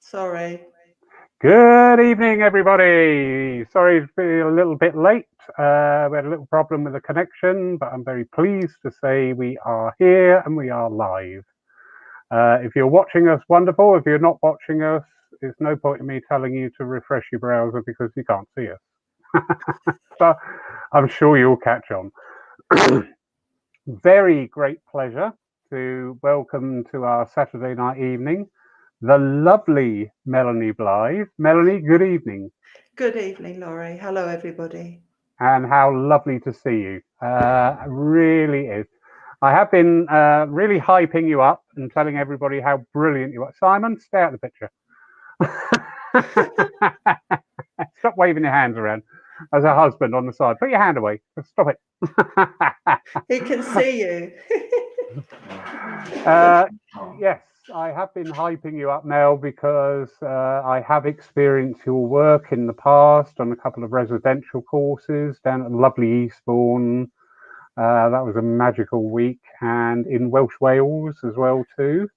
Sorry. Good evening, everybody. Sorry to be a little bit late. We had a little problem with the connection, but I'm very pleased to say we are here and we are live. If you're watching us, wonderful. If you're not watching us, there's no point in me telling you to refresh your browser because you can't see us. But I'm sure you'll catch on. Very great pleasure to welcome to our Saturday night evening the lovely Melanie Blyth. Melanie, good evening. Good evening, Laurie. Hello, everybody. And how lovely to see you. Really is. I have been really hyping you up and telling everybody how brilliant you are. Simon, stay out of the picture. Stop waving your hands around as a husband on the side. Put your hand away. Stop it. He can see you. Yes, I have been hyping you up, Mel, because I have experienced your work in the past on a couple of residential courses down at lovely Eastbourne. That was a magical week, and in Welsh Wales as well too.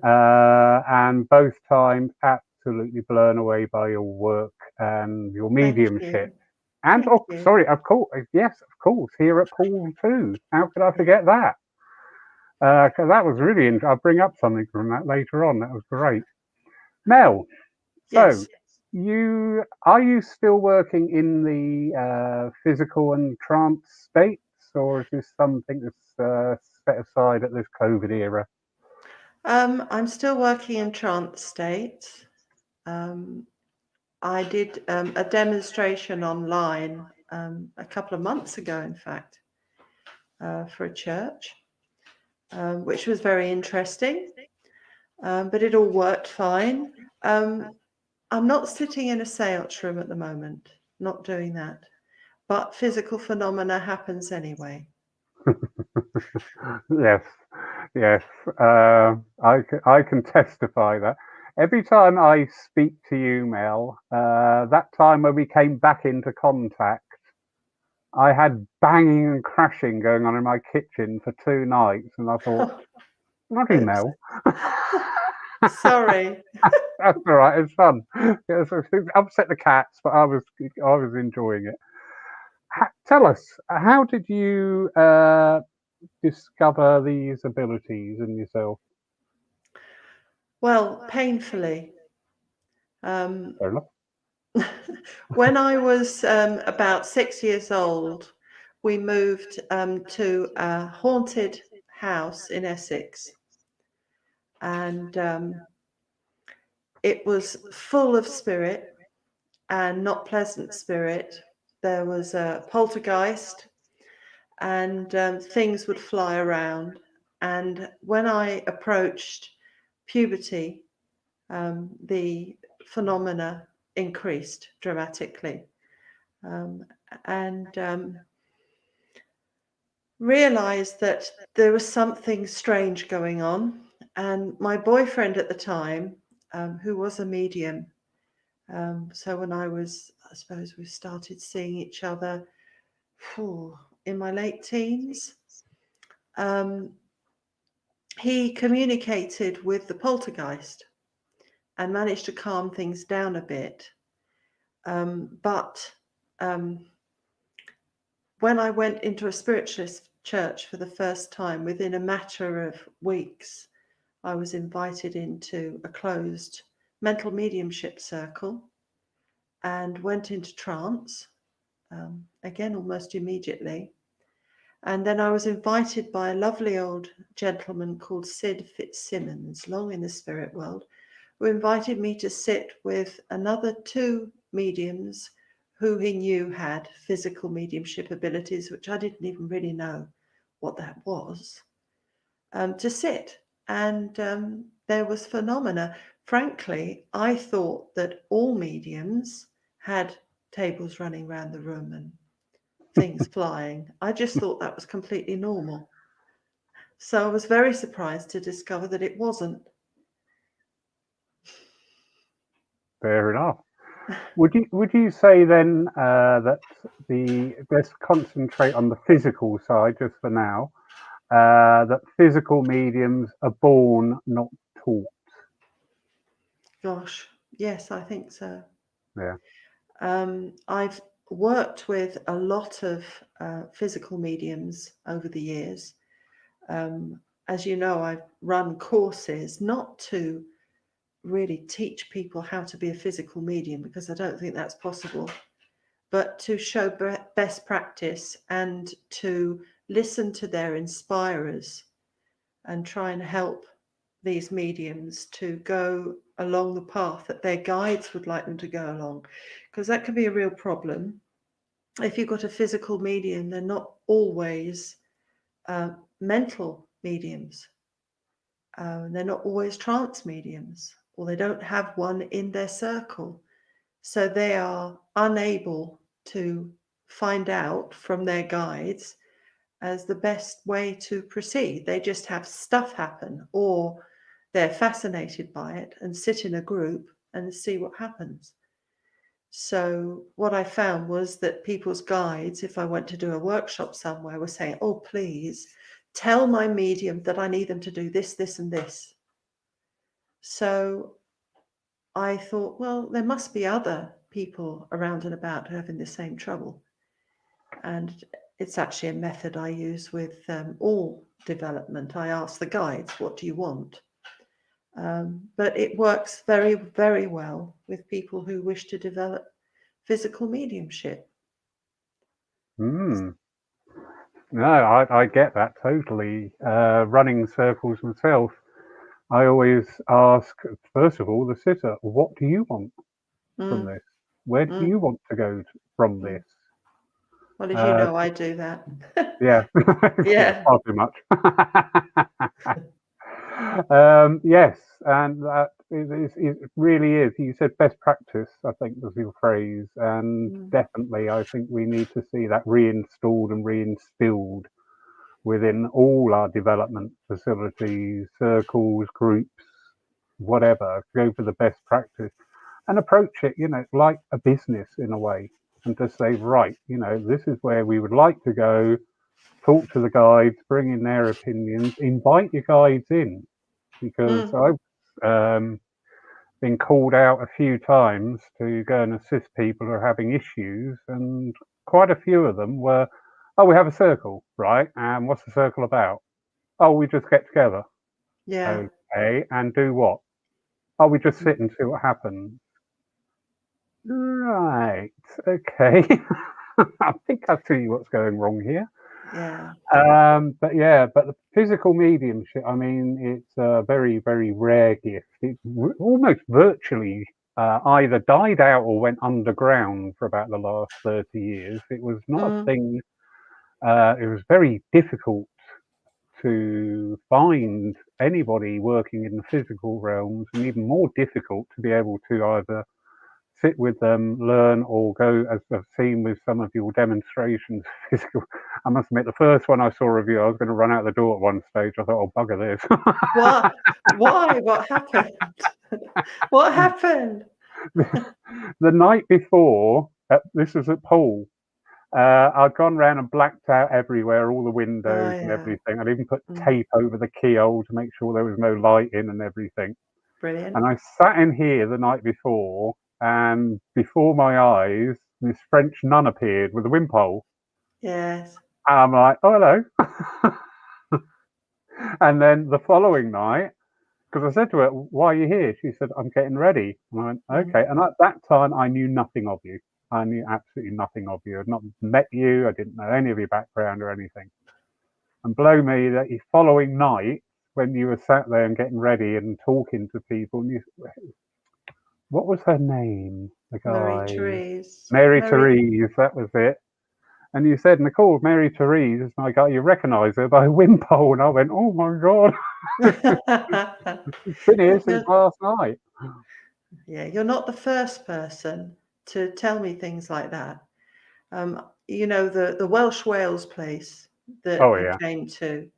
And both times absolutely blown away by your work and your mediumship. And sorry, of course, yes, of course, here at Paul too. How could I forget that? Because that was really interesting. I'll bring up something from that later on. That was great. Mel, so are you still working in the physical and trance states, or is this something that's set aside at this COVID era? I'm still working in trance state. I did a demonstration online a couple of months ago, in fact, for a church, which was very interesting, but it all worked fine. I'm not sitting in a seance room at the moment, not doing that, but physical phenomena happens anyway. Yes, yes. I can testify that. Every time I speak to you, Mel, that time when we came back into contact, I had banging and crashing going on in my kitchen for 2 nights, and I thought, bloody Mel. Sorry. That's all right. It's fun. It upset the cats, but I was enjoying it. Tell us, how did you discover these abilities in yourself? Well, painfully. Fair enough. When I was about 6 years old, we moved to a haunted house in Essex, and it was full of spirit and not pleasant spirit. There was a poltergeist, and things would fly around. And when I approached puberty, the phenomena increased dramatically, and realized that there was something strange going on. And my boyfriend at the time, who was a medium, so when I suppose we started seeing each other in my late teens, he communicated with the poltergeist and managed to calm things down a bit. But when I went into a spiritualist church for the first time, within a matter of weeks, I was invited into a closed mental mediumship circle and went into trance, again, almost immediately. And then I was invited by a lovely old gentleman called Sid Fitzsimmons, long in the spirit world, who invited me to sit with another 2 mediums who he knew had physical mediumship abilities, which I didn't even really know what that was, to sit. And there was phenomena. Frankly, I thought that all mediums had tables running around the room and things flying. I just thought that was completely normal. So I was very surprised to discover that it wasn't. Fair enough. Would you say then that let's concentrate on the physical side just for now, that physical mediums are born, not taught? Gosh, yes, I think so. Yeah. I've worked with a lot of physical mediums over the years. As you know, I've run courses not to really teach people how to be a physical medium, because I don't think that's possible, but to show best practice and to listen to their inspirers and try and help these mediums to go along the path that their guides would like them to go along, because that can be a real problem. If you've got a physical medium, they're not always mental mediums. They're not always trance mediums, or they don't have one in their circle. So they are unable to find out from their guides as the best way to proceed. They just have stuff happen, or they're fascinated by it and sit in a group and see what happens. So what I found was that people's guides, if I went to do a workshop somewhere, were saying, oh, please tell my medium that I need them to do this, this, and this. So I thought, well, there must be other people around and about who are having the same trouble. And it's actually a method I use with all development. I ask the guides, what do you want? But it works very, very well with people who wish to develop physical mediumship. No, I get that totally. Running circles myself, I always ask, first of all, the sitter, what do you want from this? Where do you want to go from this? Well, as you know, I do that. Yeah. Yeah. Far too much. Yes, and that it really is. You said best practice, I think was your phrase, and definitely I think we need to see that reinstalled and reinstilled within all our development facilities, circles, groups, whatever. Go for the best practice and approach it, like a business in a way, and just say, right, this is where we would like to go. Talk to the guides, bring in their opinions, invite your guides in, because I've been called out a few times to go and assist people who are having issues, and quite a few of them were, oh, we have a circle, right? And what's the circle about? Oh, we just get together. Yeah. Okay, and do what? Oh, we just sit and see what happens. Right, okay. I think I see what's going wrong here. Yeah. But the physical mediumship, I mean, it's a very, very rare gift. It almost virtually either died out or went underground for about the last 30 years. It was not a thing, it was very difficult to find anybody working in the physical realms, and even more difficult to be able to either sit with them, learn, or go, as I've seen with some of your demonstrations. Physical. I must admit, the first one I saw of you, I was going to run out the door at one stage. I thought, oh, bugger this. What? Why? What happened? What happened? The night before, this was at Poole, I'd gone round and blacked out everywhere, all the windows and everything. I'd even put tape over the keyhole to make sure there was no light in and everything. Brilliant. And I sat in here the night before, and before my eyes, this French nun appeared with a wimpole. Yes. And I'm like, oh, hello. And then the following night, because I said to her, why are you here? She said, I'm getting ready. And I went, okay. And at that time, I knew nothing of you. I knew absolutely nothing of you. I'd not met you. I didn't know any of your background or anything. And blow me, that the following night, when you were sat there and getting ready and talking to people, and what was her name? The guy, Marie-Therese. Mary Therese, that was it. And you said, Nicole, Mary Therese. And I got, you recognise her by a wimpole. And I went, oh my God. It's been here since last night. Yeah, you're not the first person to tell me things like that. The Welsh Wales place that you came to,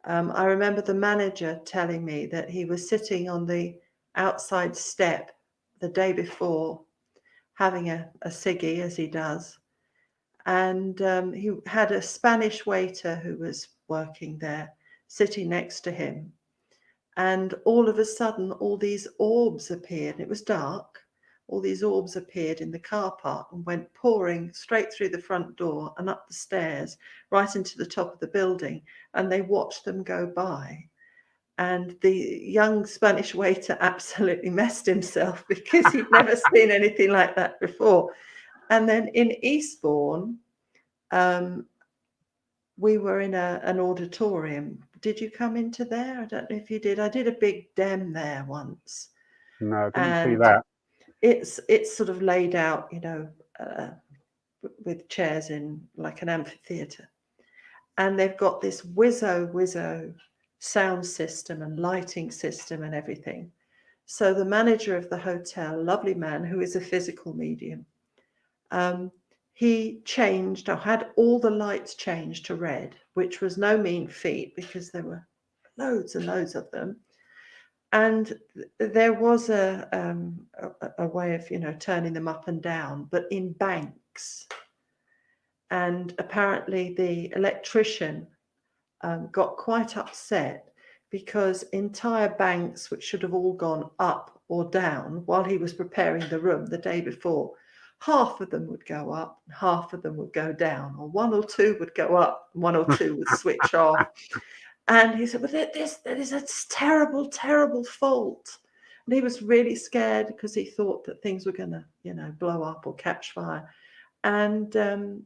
I remember the manager telling me that he was sitting on the outside step the day before having a ciggy, as he does. And he had a Spanish waiter who was working there sitting next to him. And all of a sudden, all these orbs appeared. It was dark. All these orbs appeared in the car park and went pouring straight through the front door and up the stairs, right into the top of the building. And they watched them go by. And the young Spanish waiter absolutely messed himself because he'd never seen anything like that before. And then in Eastbourne, we were in an auditorium. Did you come into there? I don't know if you did. I did a big dem there once. No, I didn't see And that. it's sort of laid out, you know, with chairs in like an amphitheatre. And they've got this whizzo sound system and lighting system and everything. So the manager of the hotel, lovely man who is a physical medium, he changed or had all the lights changed to red, which was no mean feat because there were loads and loads of them. And there was a way of, you know, turning them up and down, but in banks. And apparently the electrician got quite upset because entire banks, which should have all gone up or down while he was preparing the room the day before, half of them would go up, half of them would go down, or one or two would go up, one or two would switch off. And he said, "But there is a terrible, terrible fault." And he was really scared because he thought that things were going to, you know, blow up or catch fire. And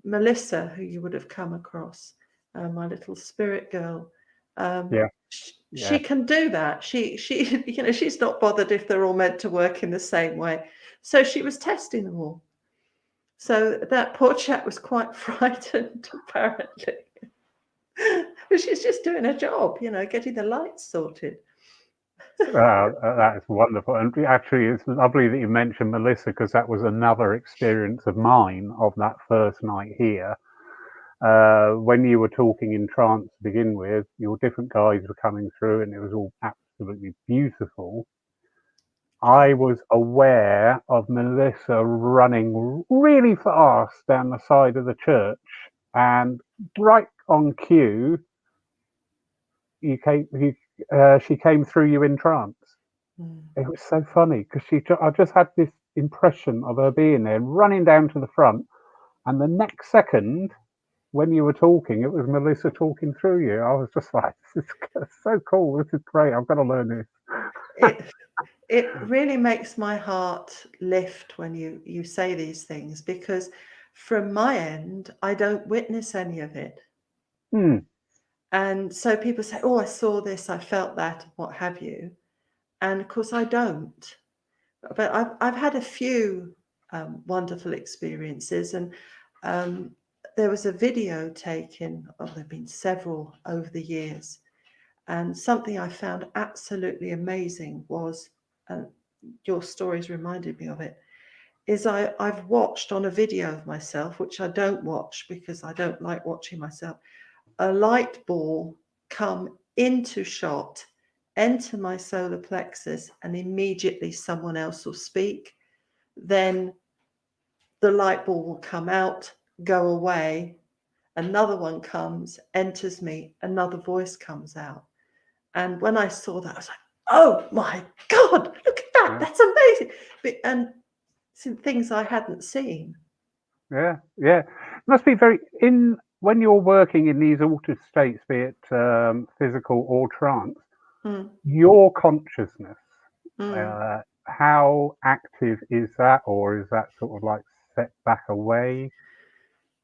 Melissa, who you would have come across, my little spirit girl, Yeah. she can do that. She, you know, she's not bothered if they're all meant to work in the same way. So she was testing them all. So that poor chap was quite frightened, apparently. But she's just doing her job, you know, getting the lights sorted. That is wonderful. And actually, it's lovely that you mentioned Melissa, because that was another experience of mine of that first night here. When you were talking in trance to begin with, your different guys were coming through and it was all absolutely beautiful. I was aware of Melissa running really fast down the side of the church, and right on cue, she came through you in trance. It was so funny because I just had this impression of her being there, running down to the front, and the next second, when you were talking, it was Melissa talking through you. I was just like, "This is so cool! This is great! I've got to learn this." It really makes my heart lift when you say these things, because from my end, I don't witness any of it. And so people say, "Oh, I saw this, I felt that, what have you." And of course, I don't. But I've had a few wonderful experiences, and there was a video taken. Oh, there've been several over the years, and something I found absolutely amazing was, your stories reminded me of it, is I've watched on a video of myself, which I don't watch because I don't like watching myself, a light ball come into shot, enter my solar plexus, and immediately someone else will speak. Then the light ball will come out, go away, another one comes, enters me, another voice comes out. And when I saw that, I was like, "Oh my God, look at that. That's amazing." And some things I hadn't seen. Yeah. It must be when you're working in these altered states, be it physical or trance, your consciousness, how active is that, or is that sort of like set back away?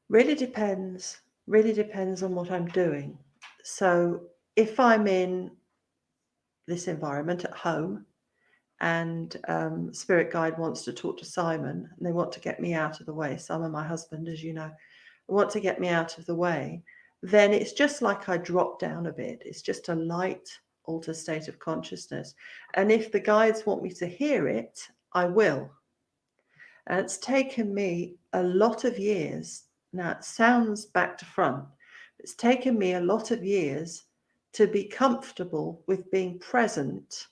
Really depends on what I'm doing. So if I'm in this environment at home, and spirit guide wants to talk to Simon, and they want to get me out of the way, Simon, my husband, as you know, want to get me out of the way, then it's just like I drop down a bit. It's just a light altered state of consciousness. And if the guides want me to hear it, I will. And it's taken me a lot of years. Now it sounds back to front. It's taken me a lot of years to be comfortable with being present,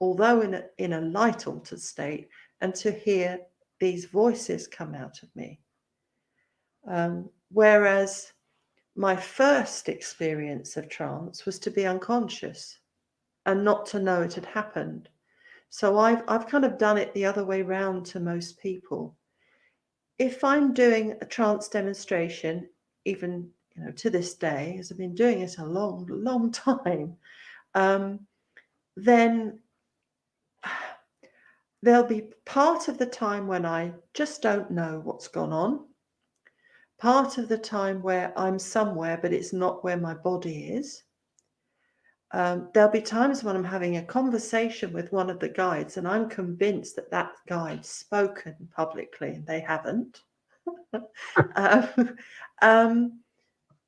although in a light altered state, and to hear these voices come out of me. Whereas my first experience of trance was to be unconscious. and not to know it had happened. So I've kind of done it the other way round to most people. If I'm doing a trance demonstration, even to this day, as I've been doing it a long, long time, then there'll be part of the time when I just don't know what's gone on, part of the time where I'm somewhere but it's not where my body is. There'll be times when I'm having a conversation with one of the guides and I'm convinced that that guide's spoken publicly and they haven't.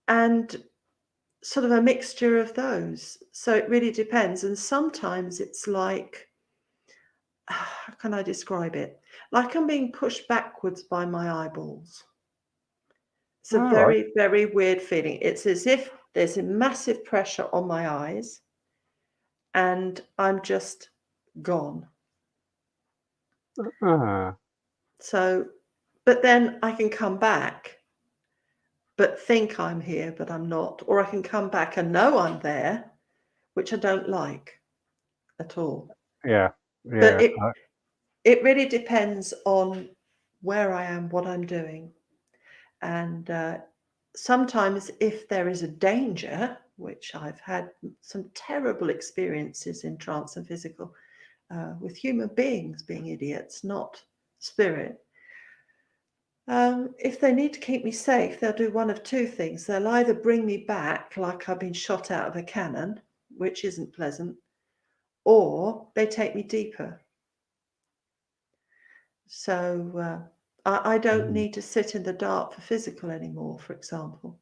And sort of a mixture of those. So it really depends. And sometimes it's like, how can I describe it? Like I'm being pushed backwards by my eyeballs. It's a very, very weird feeling. It's as if there's a massive pressure on my eyes and I'm just gone. So, but then I can come back, but think I'm here, but I'm not. Or I can come back and know I'm there, which I don't like at all. Yeah. But it really depends on where I am, what I'm doing. And sometimes if there is a danger, which I've had some terrible experiences in trance and physical, with human beings being idiots, not spirit. If they need to keep me safe, they'll do one of two things. They'll either bring me back like I've been shot out of a cannon, which isn't pleasant, or they take me deeper. So I don't need to sit in the dark for physical anymore, for example.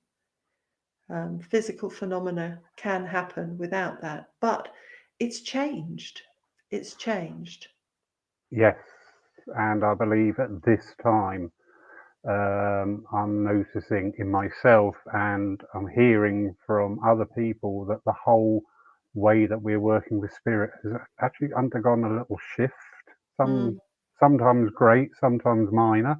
Physical phenomena can happen without that, but it's changed. It's changed. Yes, and I believe at this time I'm noticing in myself and I'm hearing from other people that the whole way that we're working with spirit has actually undergone a little shift. Sometimes great, sometimes minor,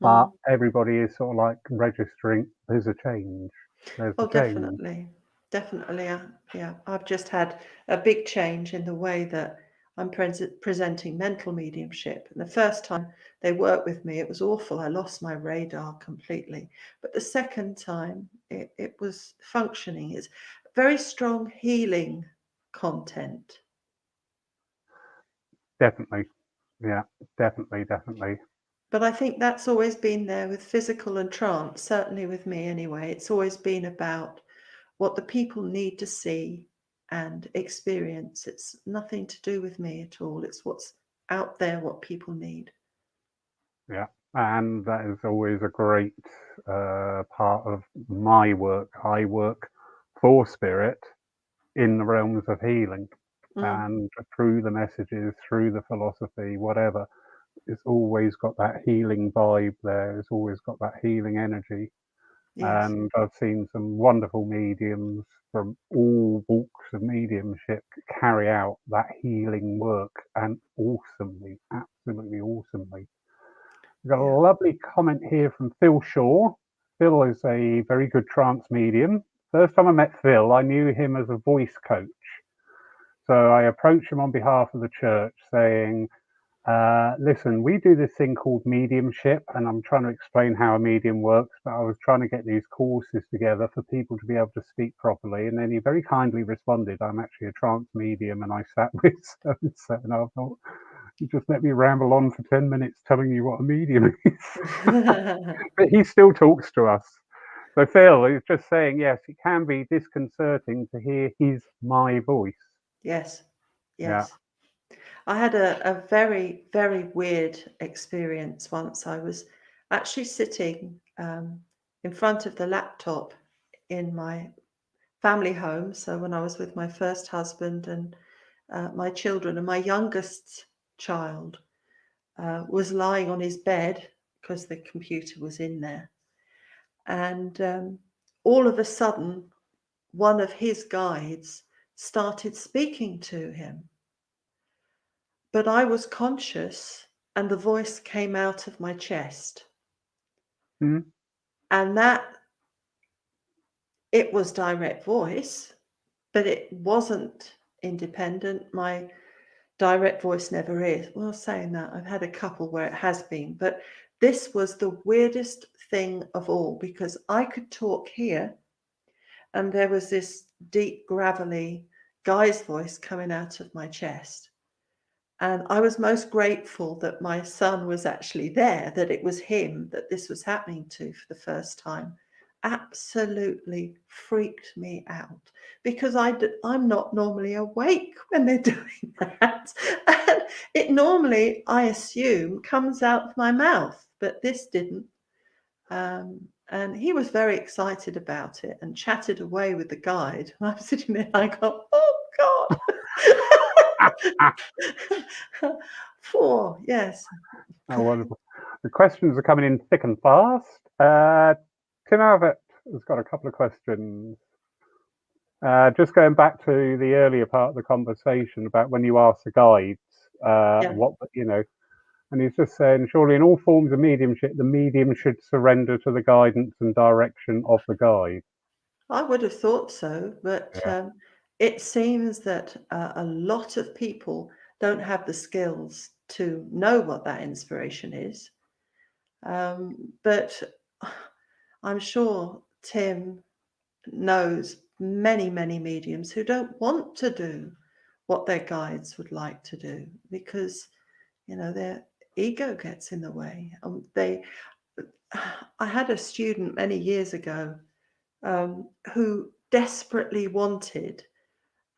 but everybody is sort of like registering there's a change. There's a change. Definitely. Yeah, I've just had a big change in the way that I'm presenting mental mediumship. And the first time they worked with me, it was awful. I lost my radar completely. But the second time, it was functioning. It's very strong healing content. Definitely. Yeah, definitely. But I think that's always been there with physical and trance, certainly with me anyway. It's always been about what the people need to see and experience. It's nothing to do with me at all. It's what's out there, what people need. Yeah, and that is always a great part of my work. I work for spirit in the realms of healing, and through the messages, through the philosophy, whatever, it's always got that healing vibe there. It's always got that healing energy. Yes. And I've seen some wonderful mediums from all walks of mediumship carry out that healing work, and awesomely, absolutely awesomely. We've got a lovely comment here from Phil Shaw. Phil is a very good trance medium. First time I met Phil, I knew him as a voice coach. So I approached him on behalf of the church saying, listen, we do this thing called mediumship, and I'm trying to explain how a medium works, but I was trying to get these courses together for people to be able to speak properly. And then he very kindly responded, I'm actually a trance medium, and I sat with so and so, and I thought, you just let me ramble on for 10 minutes telling you what a medium is. But he still talks to us. So Phil is just saying, yes, it can be disconcerting to hear my voice. Yes. Yeah. I had a very, very weird experience once. I was actually sitting in front of the laptop in my family home. So when I was with my first husband and my children, and my youngest child was lying on his bed because the computer was in there. And all of a sudden, one of his guides started speaking to him. But I was conscious and the voice came out of my chest. Mm-hmm. And it was direct voice, but it wasn't independent. My direct voice never is. Well, saying that, I've had a couple where it has been, but this was the weirdest thing of all, because I could talk here and there was this deep, gravelly guy's voice coming out of my chest. And I was most grateful that my son was actually there, that it was him that this was happening to for the first time. Absolutely freaked me out, because I'm not normally awake when they're doing that. And it normally, I assume, comes out of my mouth, but this didn't. And he was very excited about it and chatted away with the guide. And I'm sitting there, I go, oh God. Yes. Oh, wonderful. The questions are coming in thick and fast. Tim Alvett has got a couple of questions. Just going back to the earlier part of the conversation about when you ask the guides, what, and he's just saying, surely in all forms of mediumship, the medium should surrender to the guidance and direction of the guide. I would have thought so, but it seems that a lot of people don't have the skills to know what that inspiration is. But I'm sure Tim knows many, many mediums who don't want to do what their guides would like to do, because, their ego gets in the way. I had a student many years ago who desperately wanted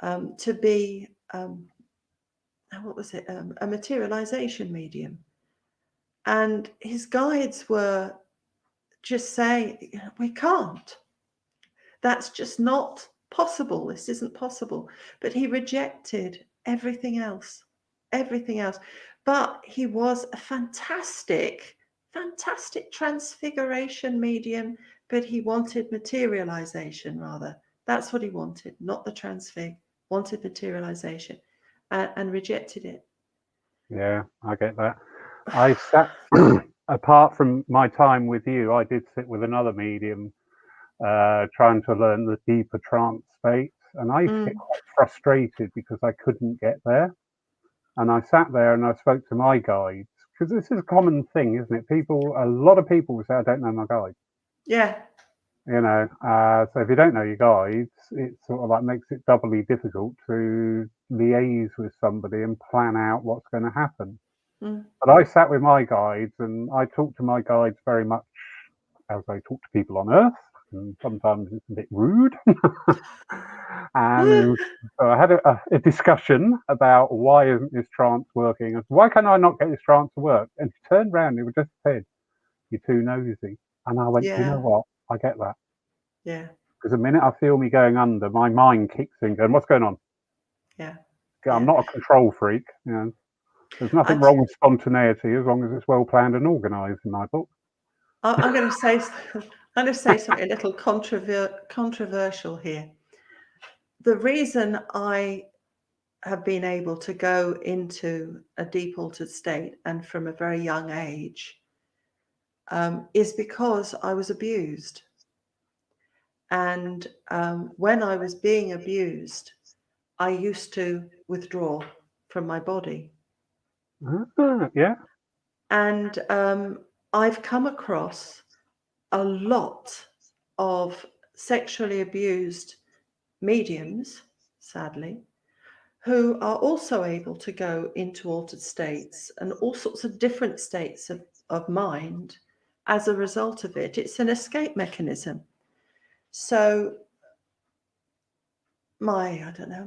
to be, what was it, a materialization medium. And his guides were just saying, we can't. That's just not possible. This isn't possible. But he rejected everything else. But he was a fantastic transfiguration medium, but he wanted materialization rather. That's what he wanted, not the transfig, wanted materialization, and rejected it. Yeah, I get that. I sat, apart from my time with you, I did sit with another medium trying to learn the deeper trance states. And I used to get quite frustrated because I couldn't get there. And I sat there and I spoke to my guides, because this is a common thing, isn't it? A lot of people will say, I don't know my guides. Yeah. So if you don't know your guides, it sort of like makes it doubly difficult to liaise with somebody and plan out what's going to happen. But I sat with my guides and I talked to my guides very much as I talk to people on Earth, and sometimes it's a bit rude. And so I had a discussion about, why isn't this trance working? And why can I not get this trance to work? And he turned around and he just said, you're too nosy. And I went, you know what? I get that. Yeah. Because the minute I feel me going under, my mind kicks in going, what's going on? Yeah. I'm not a control freak. There's nothing wrong with spontaneity as long as it's well planned and organised in my book. I'm going to say something a little controversial here. The reason I have been able to go into a deep altered state, and from a very young age, is because I was abused. And when I was being abused, I used to withdraw from my body. Yeah. And I've come across a lot of sexually abused mediums, sadly, who are also able to go into altered states and all sorts of different states of mind as a result of it. It's an escape mechanism. So my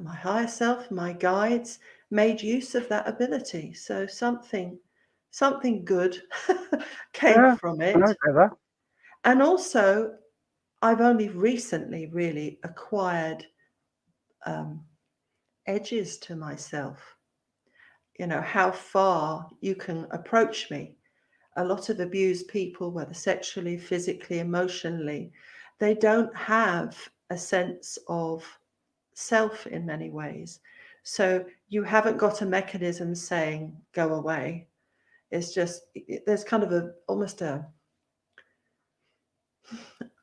higher self, my guides made use of that ability. So something good came from it. I get that. And also, I've only recently really acquired edges to myself. How far you can approach me. A lot of abused people, whether sexually, physically, emotionally, they don't have a sense of self in many ways. So you haven't got a mechanism saying, go away. It's just, there's kind of almost a,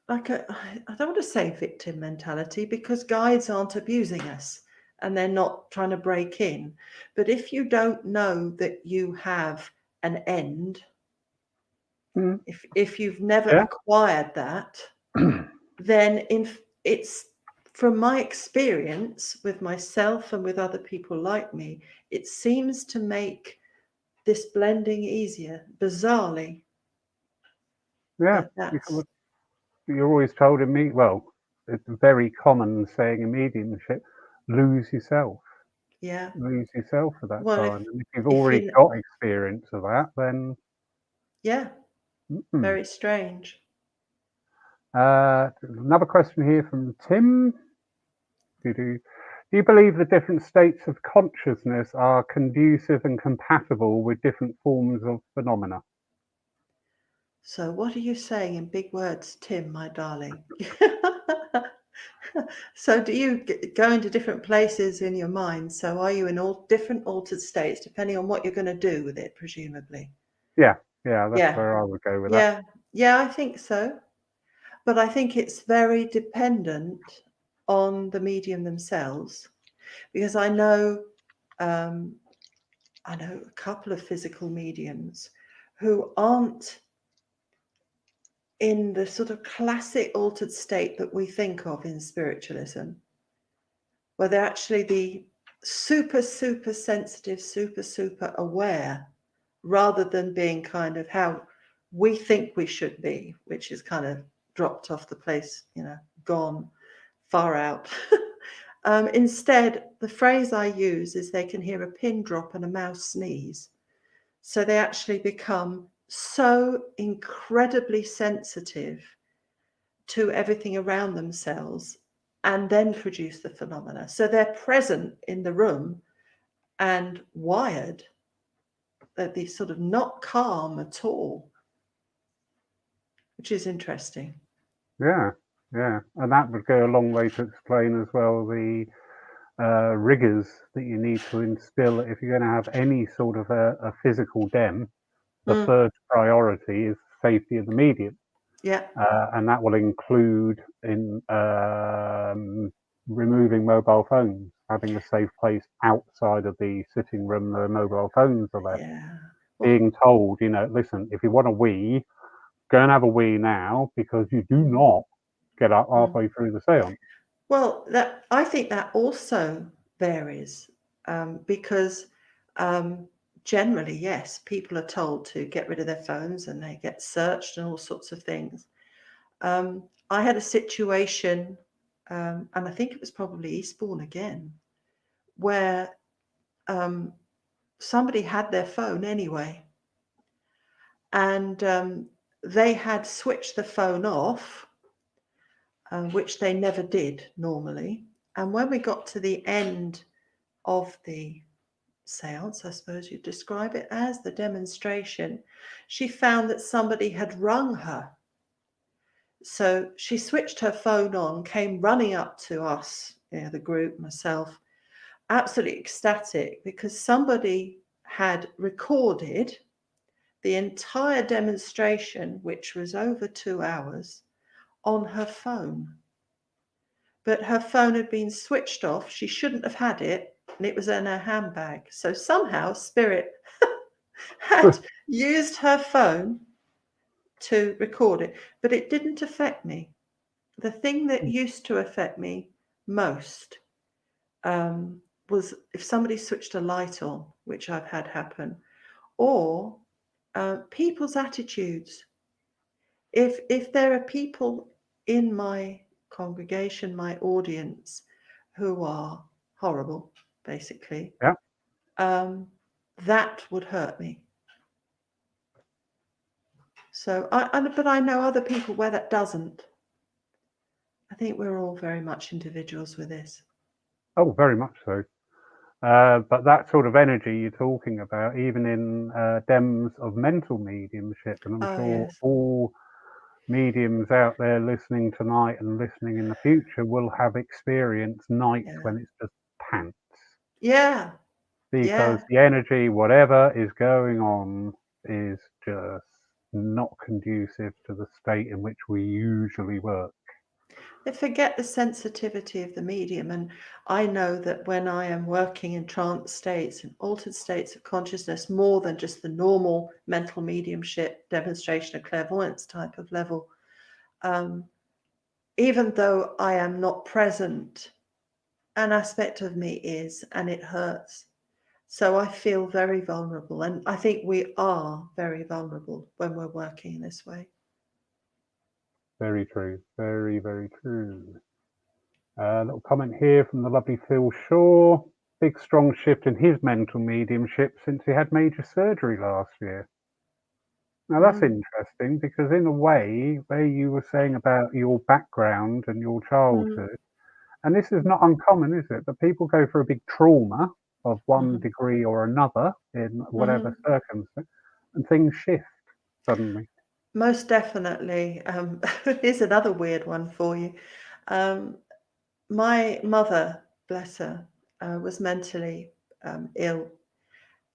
I don't want to say victim mentality, because guides aren't abusing us. and they're not trying to break in. But if you don't know that you have an end, if you've never acquired that, then it's, from my experience with myself and with other people like me, it seems to make this blending easier, bizarrely. Yeah, you're always told in me. Well, it's a very common saying in mediumship: lose yourself. Yeah. Lose yourself for that Well, time. And if you've already got experience of that, then very strange. Another question here from Tim. Do you believe the different states of consciousness are conducive and compatible with different forms of phenomena? So what are you saying in big words, Tim, my darling? So do you go into different places in your mind? So are you in all different altered states, depending on what you're going to do with it, presumably? Yeah, that's where I would go with that. Yeah, I think so. But I think it's very dependent on the medium themselves, because I know a couple of physical mediums who aren't in the sort of classic altered state that we think of in spiritualism, where they're actually the super sensitive, super aware, rather than being kind of how we think we should be, which is kind of dropped off the place, gone far out. Instead, the phrase I use is they can hear a pin drop and a mouse sneeze. So they actually become so incredibly sensitive to everything around themselves and then produce the phenomena. So they're present in the room and wired, that they're sort of not calm at all, which is interesting. Yeah. And that would go a long way to explain as well the rigors that you need to instill if you're going to have any sort of a physical dem. The first priority is safety of the medium. Yeah. And that will include in removing mobile phones, having a safe place outside of the sitting room where mobile phones are left. Yeah. Being told, listen, if you want a wee, go and have a wee now, because you do not get up halfway through the seance. Well, I think that also varies, because generally, yes, people are told to get rid of their phones and they get searched and all sorts of things. I had a situation, and I think it was probably Eastbourne again, where somebody had their phone anyway, and they had switched the phone off, which they never did normally. And when we got to the end of the seance, I suppose you'd describe it as, the demonstration, she found that somebody had rung her. So she switched her phone on, came running up to us, the group, myself, absolutely ecstatic, because somebody had recorded the entire demonstration, which was over 2 hours, on her phone. But her phone had been switched off. She shouldn't have had it, and it was in her handbag. So somehow Spirit had used her phone to record it, but it didn't affect me. The thing that used to affect me most was if somebody switched a light on, which I've had happen, or people's attitudes. If there are people in my congregation, my audience, who are horrible, basically, that would hurt me. So, but I know other people where that doesn't. I think we're all very much individuals with this. Oh, very much so. But that sort of energy you're talking about, even in dems of mental mediumship, and I'm sure all mediums out there listening tonight and listening in the future will have experienced nights when it's just pants. Yeah. Because the energy, whatever is going on, is just not conducive to the state in which we usually work. They forget the sensitivity of the medium. And I know that when I am working in trance states and altered states of consciousness, more than just the normal mental mediumship, demonstration of clairvoyance type of level, even though I am not present, an aspect of me is, and it hurts. So I feel very vulnerable. And I think we are very vulnerable when we're working in this way. Very true. Very, very true. A little comment here from the lovely Phil Shaw. Big strong shift in his mental mediumship since he had major surgery last year. Now that's interesting, because in a way, where you were saying about your background and your childhood, and this is not uncommon, is it? That people go through a big trauma of one degree or another in whatever circumstance, and things shift suddenly. Most definitely. Here's another weird one for you. My mother, bless her, was mentally ill,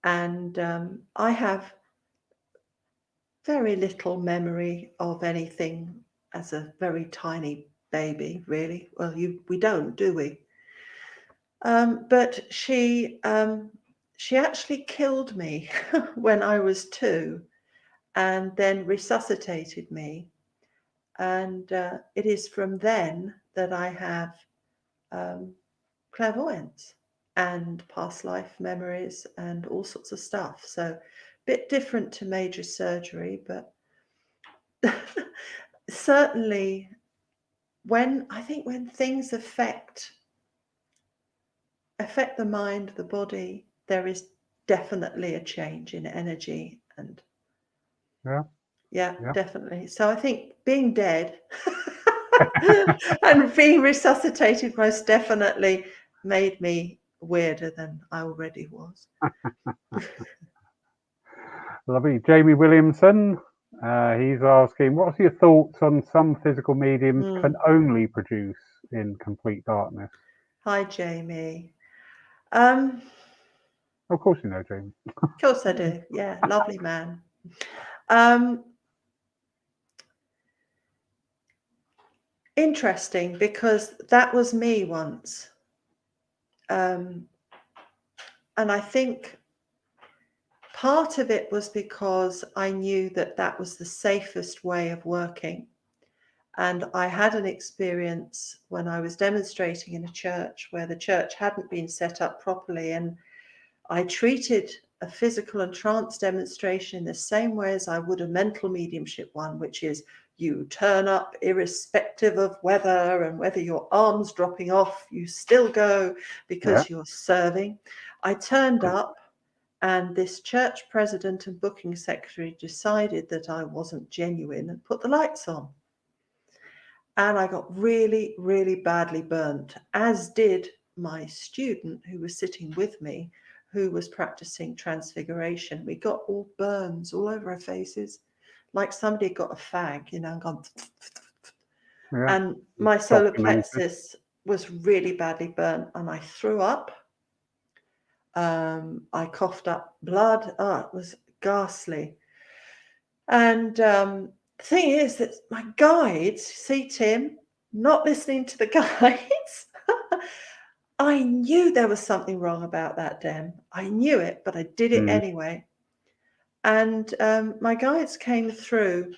and I have very little memory of anything as a very tiny baby, really. Well, we don't, do we? But she actually killed me when I was 2, and then resuscitated me. And it is from then that I have clairvoyance and past life memories and all sorts of stuff. So a bit different to major surgery, but certainly when things affect the mind, the body, there is definitely a change in energy. And yeah, definitely. So I think being dead and being resuscitated most definitely made me weirder than I already was. Lovely. Jamie Williamson, he's asking, what's your thoughts on some physical mediums can only produce in complete darkness? Hi, Jamie. Of course you know Jamie. Of course I do. Yeah, lovely man. Interesting, because that was me once. And I think part of it was because I knew that that was the safest way of working. And I had an experience when I was demonstrating in a church where the church hadn't been set up properly. And I treated a physical and trance demonstration in the same way as I would a mental mediumship one, which is you turn up irrespective of weather, and whether your arm's dropping off, you still go because you're serving. I turned up, and this church president and booking secretary decided that I wasn't genuine and put the lights on. And I got really, really badly burnt, as did my student who was sitting with me, who was practicing transfiguration. We got all burns all over our faces, like somebody got a fag, and gone. And my solar plexus was really badly burnt, and I threw up. I coughed up blood. It was ghastly. And the thing is that my guides, see, Tim, not listening to the guides, I knew there was something wrong about that Dem. I knew it, but I did it anyway. And my guides came through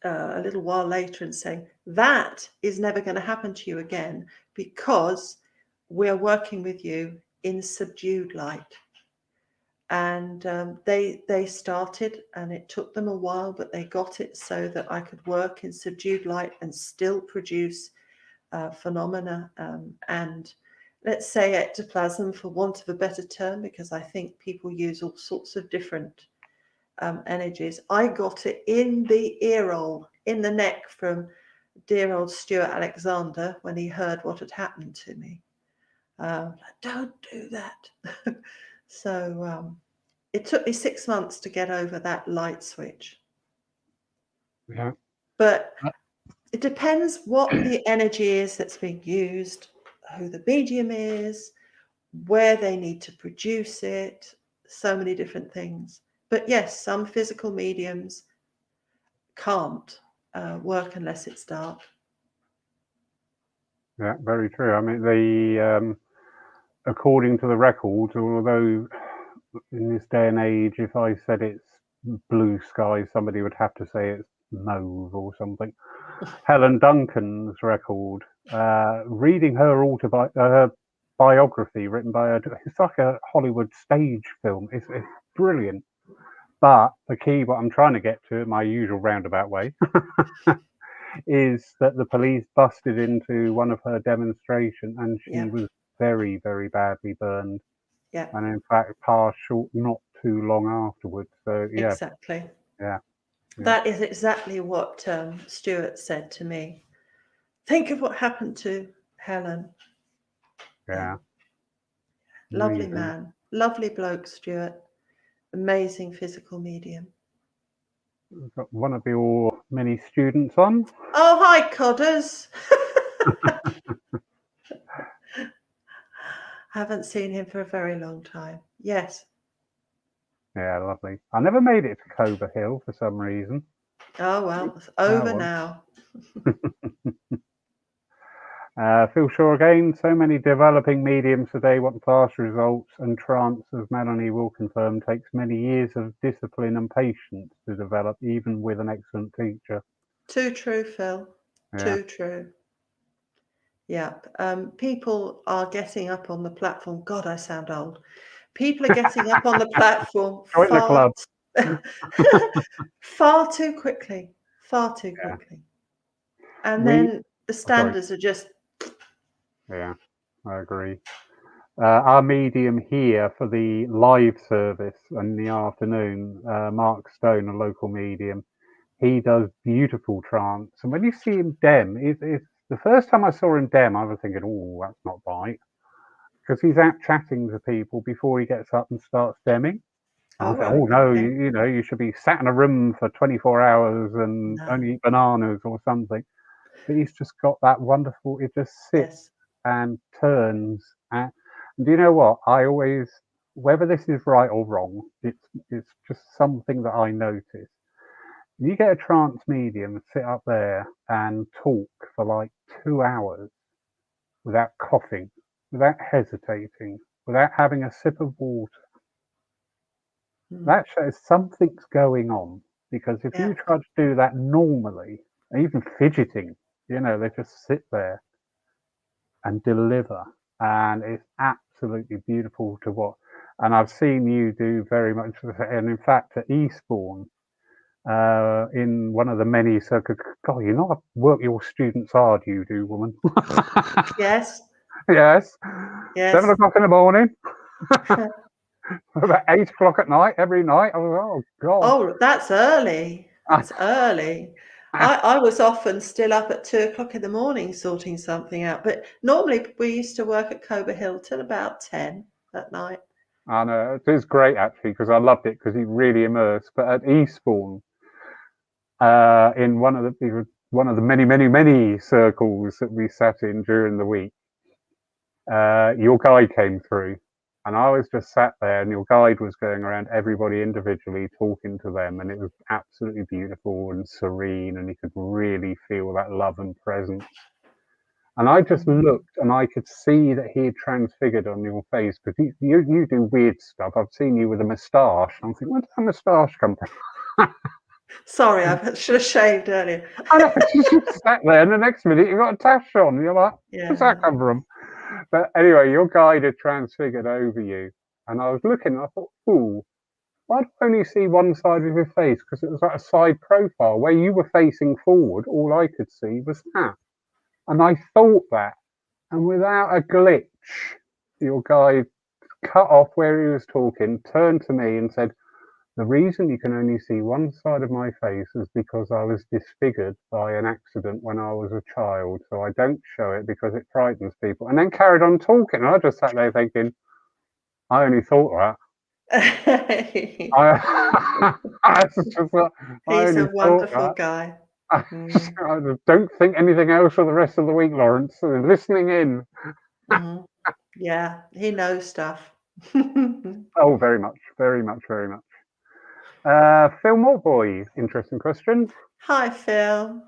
a little while later and saying, that is never going to happen to you again, because we're working with you in subdued light. And they started, and it took them a while, but they got it so that I could work in subdued light and still produce phenomena and, let's say, ectoplasm, for want of a better term, because I think people use all sorts of different energies. I got it in the ear hole, in the neck, from dear old Stuart Alexander when he heard what had happened to me. Don't do that. So it took me 6 months to get over that light switch. Yeah. But it depends what the energy is that's being used, who the medium is, where they need to produce it, so many different things. But yes, some physical mediums can't work unless it's dark. Yeah, very true. I mean, according to the records, although in this day and age, if I said it's blue sky, somebody would have to say it's mauve or something. Helen Duncan's record, reading her biography written by her, it's like a Hollywood stage film. It's brilliant. But the key, what I'm trying to get to, my usual roundabout way, is that the police busted into one of her demonstrations and she was very, very badly burned. Yeah. And in fact, passed short not too long afterwards. So, yeah. Exactly. Yeah. That is exactly what Stuart said to me. Think of what happened to Helen. Yeah. Lovely Amazing. man. Lovely bloke, Stuart. Amazing physical medium. We've got one of your many students on. Oh, hi, Codders. Haven't seen him for a very long time. Yes. Yeah, lovely. I never made it to Cobra Hill for some reason. Oh, well, it's over now. Phil Shaw again. So many developing mediums today want fast results, and trance, as Melanie will confirm, takes many years of discipline and patience to develop, even with an excellent teacher. Too true, Phil. Yeah. Too true. Yeah. People are getting up on the platform. God, I sound old. People are getting up on the platform Join the club. far too quickly. Far too quickly. And then the standards are just... Yeah, I agree. Our medium here for the live service in the afternoon, Mark Stone, a local medium, he does beautiful trance. And when you see him dem, it's the first time I saw him dem, I was thinking, oh, that's not right. Because he's out chatting to people before he gets up and starts demming. I thought, oh no, okay. you should be sat in a room for 24 hours and only eat bananas or something. But he's just got that wonderful, it just sits and turns. And do you know what? I always, whether this is right or wrong, it's just something that I notice. You get a trance medium, sit up there and talk for like 2 hours without coughing, without hesitating, without having a sip of water. That shows something's going on, because if you try to do that normally, even fidgeting, they just sit there and deliver, and it's absolutely beautiful to watch. And I've seen you do very much, and in fact at Eastbourne, in one of the many circuits. God, you know how work your students hard, you do, woman. Yes. Yes. 7 o'clock in the morning. About 8 o'clock at night, every night. I was, oh God. Oh, that's early. That's early. I was often still up at 2 o'clock in the morning sorting something out. But normally we used to work at Cobra Hill till about 10 at night. I know, it is great actually, because I loved it, because you really immersed. But at Eastbourne, in one of the many circles that we sat in during the week, your guide came through, and I was just sat there, and your guide was going around everybody individually talking to them, and it was absolutely beautiful and serene, and you could really feel that love and presence. And I just looked, and I could see that he had transfigured on your face, because you do weird stuff. I've seen you with a moustache. I'm thinking, where did that moustache come from? Sorry, I should have shaved earlier. I know, you just sat there, and the next minute you got a tash on. And you're like, where's that come from? But anyway, your guide had transfigured over you, and I was looking, and I thought, ooh, why do I only see one side of your face? Because it was like a side profile where you were facing forward. All I could see was that, and I thought that, and without a glitch, your guide cut off where he was talking, turned to me, and said, the reason you can only see one side of my face is because I was disfigured by an accident when I was a child. So I don't show it because it frightens people. And then carried on talking. And I just sat there thinking, I only thought that. He's a wonderful guy. I don't think anything else for the rest of the week, Lawrence. Listening in. Yeah, he knows stuff. Oh, very much, very much, very much. Phil Morboy, interesting question. Hi, Phil.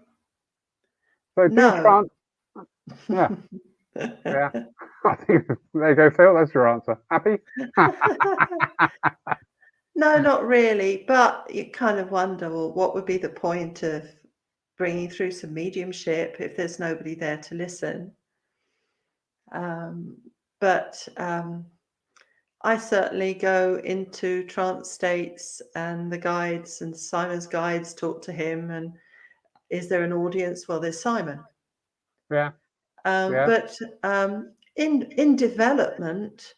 So Yeah. Yeah. I think there you go, Phil. That's your answer. Happy? No, not really. But you kind of wonder, well, what would be the point of bringing through some mediumship if there's nobody there to listen? But I certainly go into trance states, and the guides and Simon's guides talk to him. And is there an audience? Well, there's Simon. Yeah. Yeah. But in development,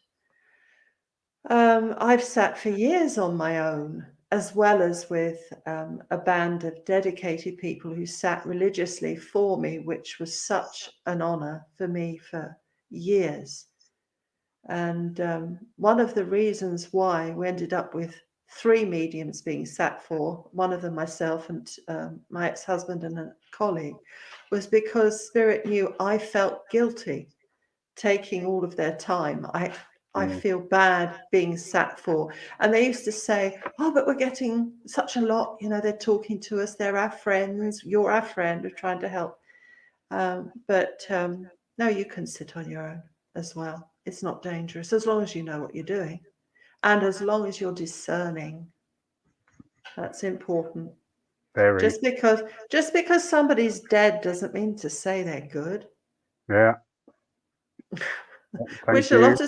I've sat for years on my own, as well as with a band of dedicated people who sat religiously for me, which was such an honor for me for years. And one of the reasons why we ended up with 3 mediums being sat for, one of them myself and my ex-husband and a colleague, was because Spirit knew I felt guilty taking all of their time. I feel bad being sat for. And they used to say, oh, but we're getting such a lot, they're talking to us, they're our friends, you're our friend, we're trying to help. But no, you can sit on your own as well. It's not dangerous as long as you know what you're doing. And as long as you're discerning. That's important. Very. Just because somebody's dead doesn't mean to say they're good. Yeah. Which a lot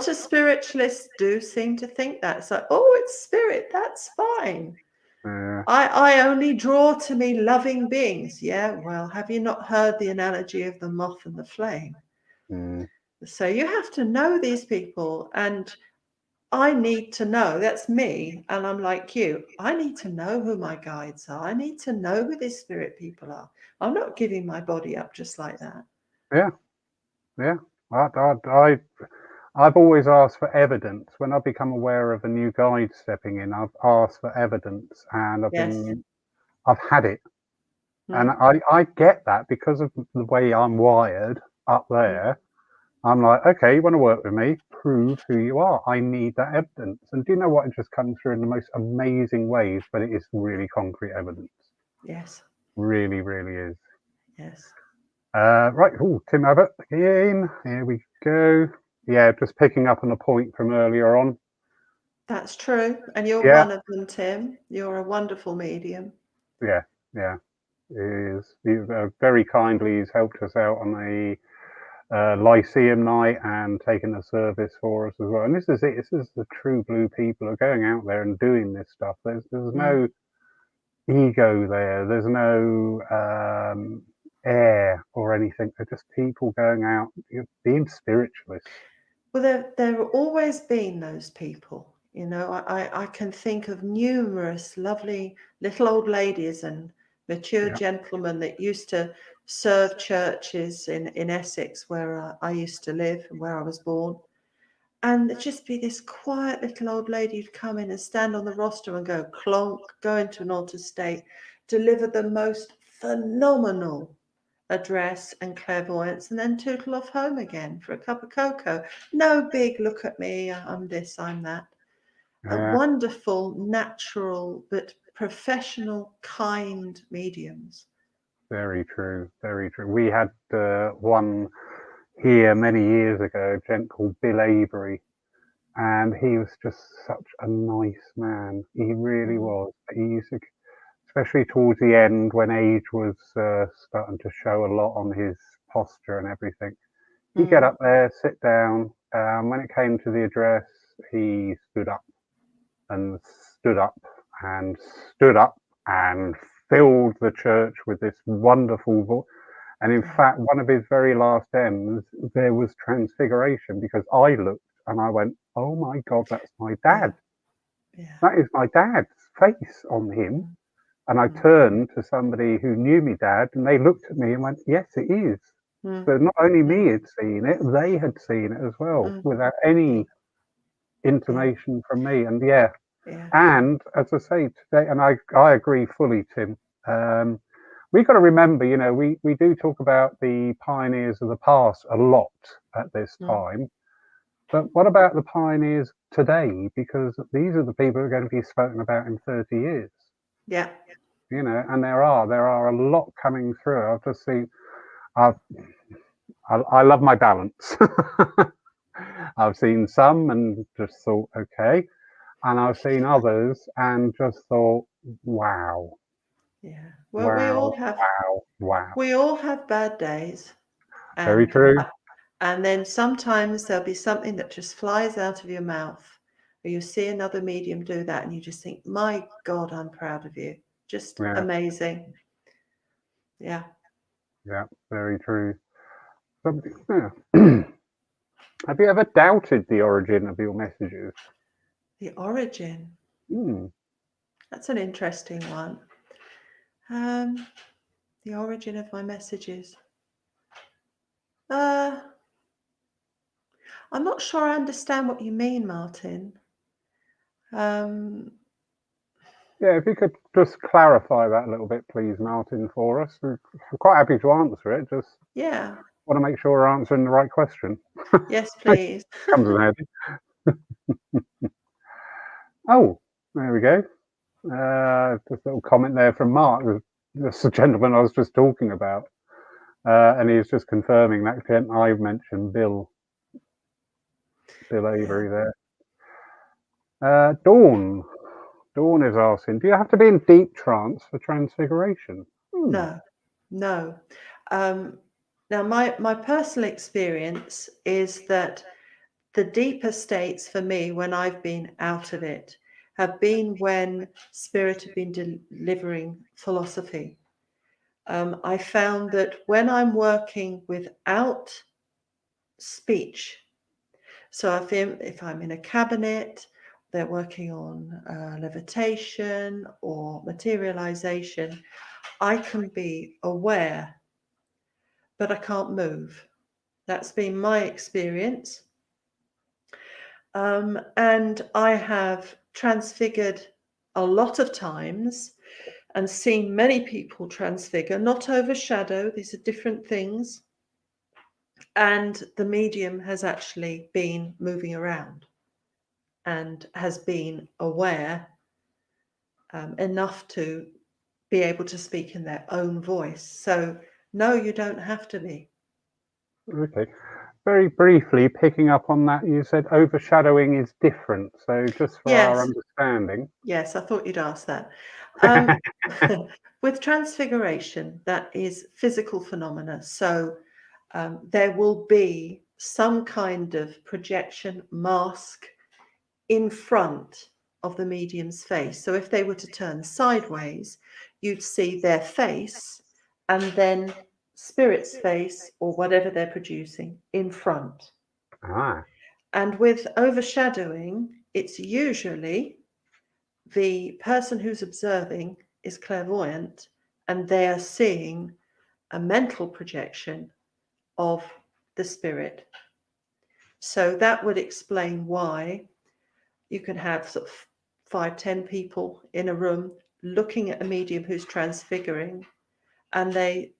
of spiritualists do seem to think that. It's like, oh, it's spirit, that's fine. I only draw to me loving beings. Yeah, well, have you not heard the analogy of the moth and the flame? So you have to know these people, and I need to know. That's me, and I'm like you. I need to know who my guides are. I need to know who these spirit people are. I'm not giving my body up just like that. Yeah, yeah. I've always asked for evidence. When I've become aware of a new guide stepping in, I've asked for evidence, and I've had it. And I get that because of the way I'm wired up there. I'm like, okay, you want to work with me? Prove who you are. I need that evidence. And do you know what? It just comes through in the most amazing ways, but it is really concrete evidence. Yes. Really, really is. Yes. Right. Oh, Tim Abbott again. Here we go. Yeah, just picking up on a point from earlier on. That's true. And you're one of them, Tim. You're a wonderful medium. Yeah, yeah. He very kindly he's helped us out on a Lyceum night and taken a service for us as well. And this is it. This is the true blue people who are going out there and doing this stuff. There's no ego there. There's no air or anything. They're just people going out being spiritualists. Well, there have always been those people. I can think of numerous lovely little old ladies and mature gentlemen that used to serve churches in Essex, where I used to live and where I was born. And there'd just be this quiet little old lady who'd come in and stand on the roster and go clonk, go into an altered state, deliver the most phenomenal address and clairvoyance, and then tootle off home again for a cup of cocoa. No big look at me, I'm this, I'm that. Wonderful, natural, but professional, kind mediums. Very true, very true. We had one here many years ago, a gent called Bill Avery, and he was just such a nice man. He really was. He used to, especially towards the end when age was starting to show a lot on his posture and everything. He'd get up there, sit down. When it came to the address, he stood up and stood up and stood up and filled the church with this wonderful voice. And in fact, one of his very last M's, there was transfiguration, because I looked and I went, oh my God, that's my dad. That is my dad's face on him. And I turned to somebody who knew me dad, and they looked at me and went, yes, it is. So not only me had seen it, they had seen it as well, without any intimation from me. And and as I say today, and I agree fully, Tim, we've got to remember, we do talk about the pioneers of the past a lot at this time. But what about the pioneers today? Because these are the people who are going to be spoken about in 30 years. Yeah. And there are a lot coming through. I love my balance. I've seen some and just thought, okay. And I've seen others and just thought, wow. Yeah. Well, we all have bad days. Very true. And then sometimes there'll be something that just flies out of your mouth, or you see another medium do that, and you just think, my God, I'm proud of you. Just amazing. Yeah. Yeah, very true. Have you ever doubted the origin of your messages? The origin. That's an interesting one. The origin of my messages. I'm not sure I understand what you mean, Martin. Yeah, if you could just clarify that a little bit, please, Martin, for us. We're quite happy to answer it. Just want to make sure we're answering the right question. Yes, please. Comes in handy. Oh, there we go. Just a little comment there from Mark. That's the gentleman I was just talking about. And he's just confirming that gent I've mentioned, Bill Avery there. Dawn is asking, do you have to be in deep trance for transfiguration? No. Now, my personal experience is that the deeper states for me, when I've been out of it, have been when Spirit have been delivering philosophy. I found that when I'm working without speech, so if I'm in a cabinet, they're working on levitation or materialization, I can be aware, but I can't move. That's been my experience. And I have transfigured a lot of times and seen many people transfigure, not overshadow, these are different things. And the medium has actually been moving around and has been aware enough to be able to speak in their own voice. So, no, you don't have to be. Okay. Very briefly, picking up on that, you said overshadowing is different. So just for our understanding. Yes, I thought you'd ask that. With transfiguration, that is physical phenomena. So there will be some kind of projection mask in front of the medium's face. So if they were to turn sideways, you'd see their face and then Spirit's face or whatever they're producing in front. And with overshadowing, it's usually the person who's observing is clairvoyant and they are seeing a mental projection of the spirit. So that would explain why you can have sort of 5-10 people in a room looking at a medium who's transfiguring, and the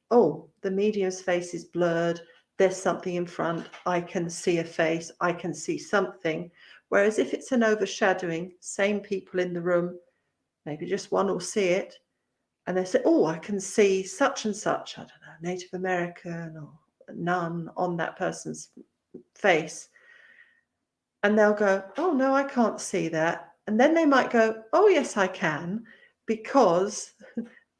medium's face is blurred, there's something in front, I can see a face, I can see something. Whereas if it's an overshadowing, same people in the room, maybe just one will see it, and they say, oh, I can see such and such, I don't know, Native American or nun on that person's face. And they'll go, oh, no, I can't see that. And then they might go, oh, yes, I can, because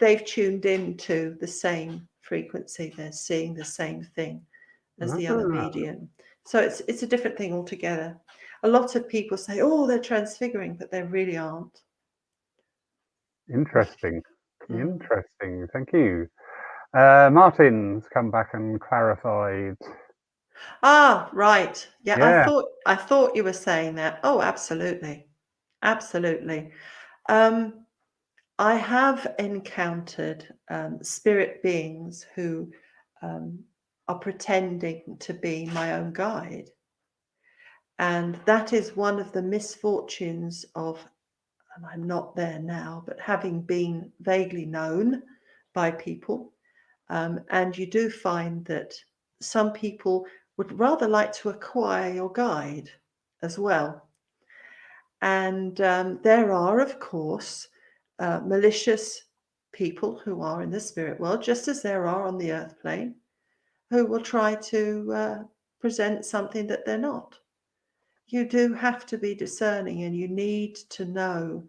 they've tuned into the same frequency. They're seeing the same thing as the other medium. So it's a different thing altogether. A lot of people say, oh, they're transfiguring, but they really aren't. Interesting. Thank you. Martin's come back and clarified. Ah, right. Yeah. I thought you were saying that. Oh, absolutely. Absolutely. I have encountered spirit beings who are pretending to be my own guide. And that is one of the misfortunes of, and I'm not there now, but having been vaguely known by people. And you do find that some people would rather like to acquire your guide as well. And there are, of course, malicious people who are in the spirit world, just as there are on the earth plane. who will try to present something that they're not. You do have to be discerning, and you need to know,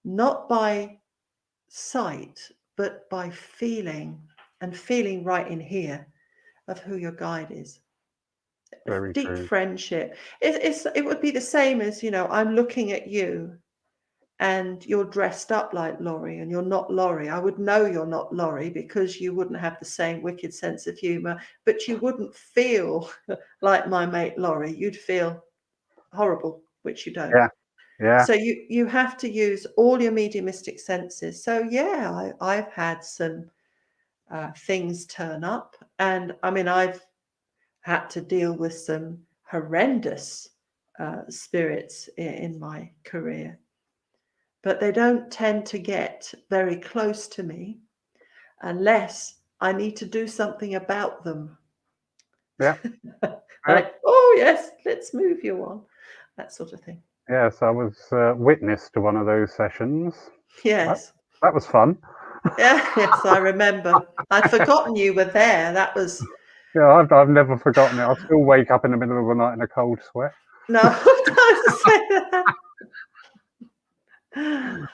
not by sight, but by feeling, and feeling right in here of who your guide is. Very Deep true. friendship. It would be the same as, I'm looking at you and you're dressed up like Laurie and you're not Laurie. I would know you're not Laurie because you wouldn't have the same wicked sense of humor, but you wouldn't feel like my mate Laurie. You'd feel horrible, which you don't. Yeah. So you have to use all your mediumistic senses. So yeah, I've had some things turn up, and I mean, I've had to deal with some horrendous spirits in my career, but they don't tend to get very close to me unless I need to do something about them. Yeah. Like, oh yes, let's move you on, that sort of thing. Yes, I was witness to one of those sessions. Yes. That was fun. Yeah, yes, I remember. I'd forgotten you were there. That was... Yeah, I've never forgotten it. I still wake up in the middle of the night in a cold sweat. No, don't say that.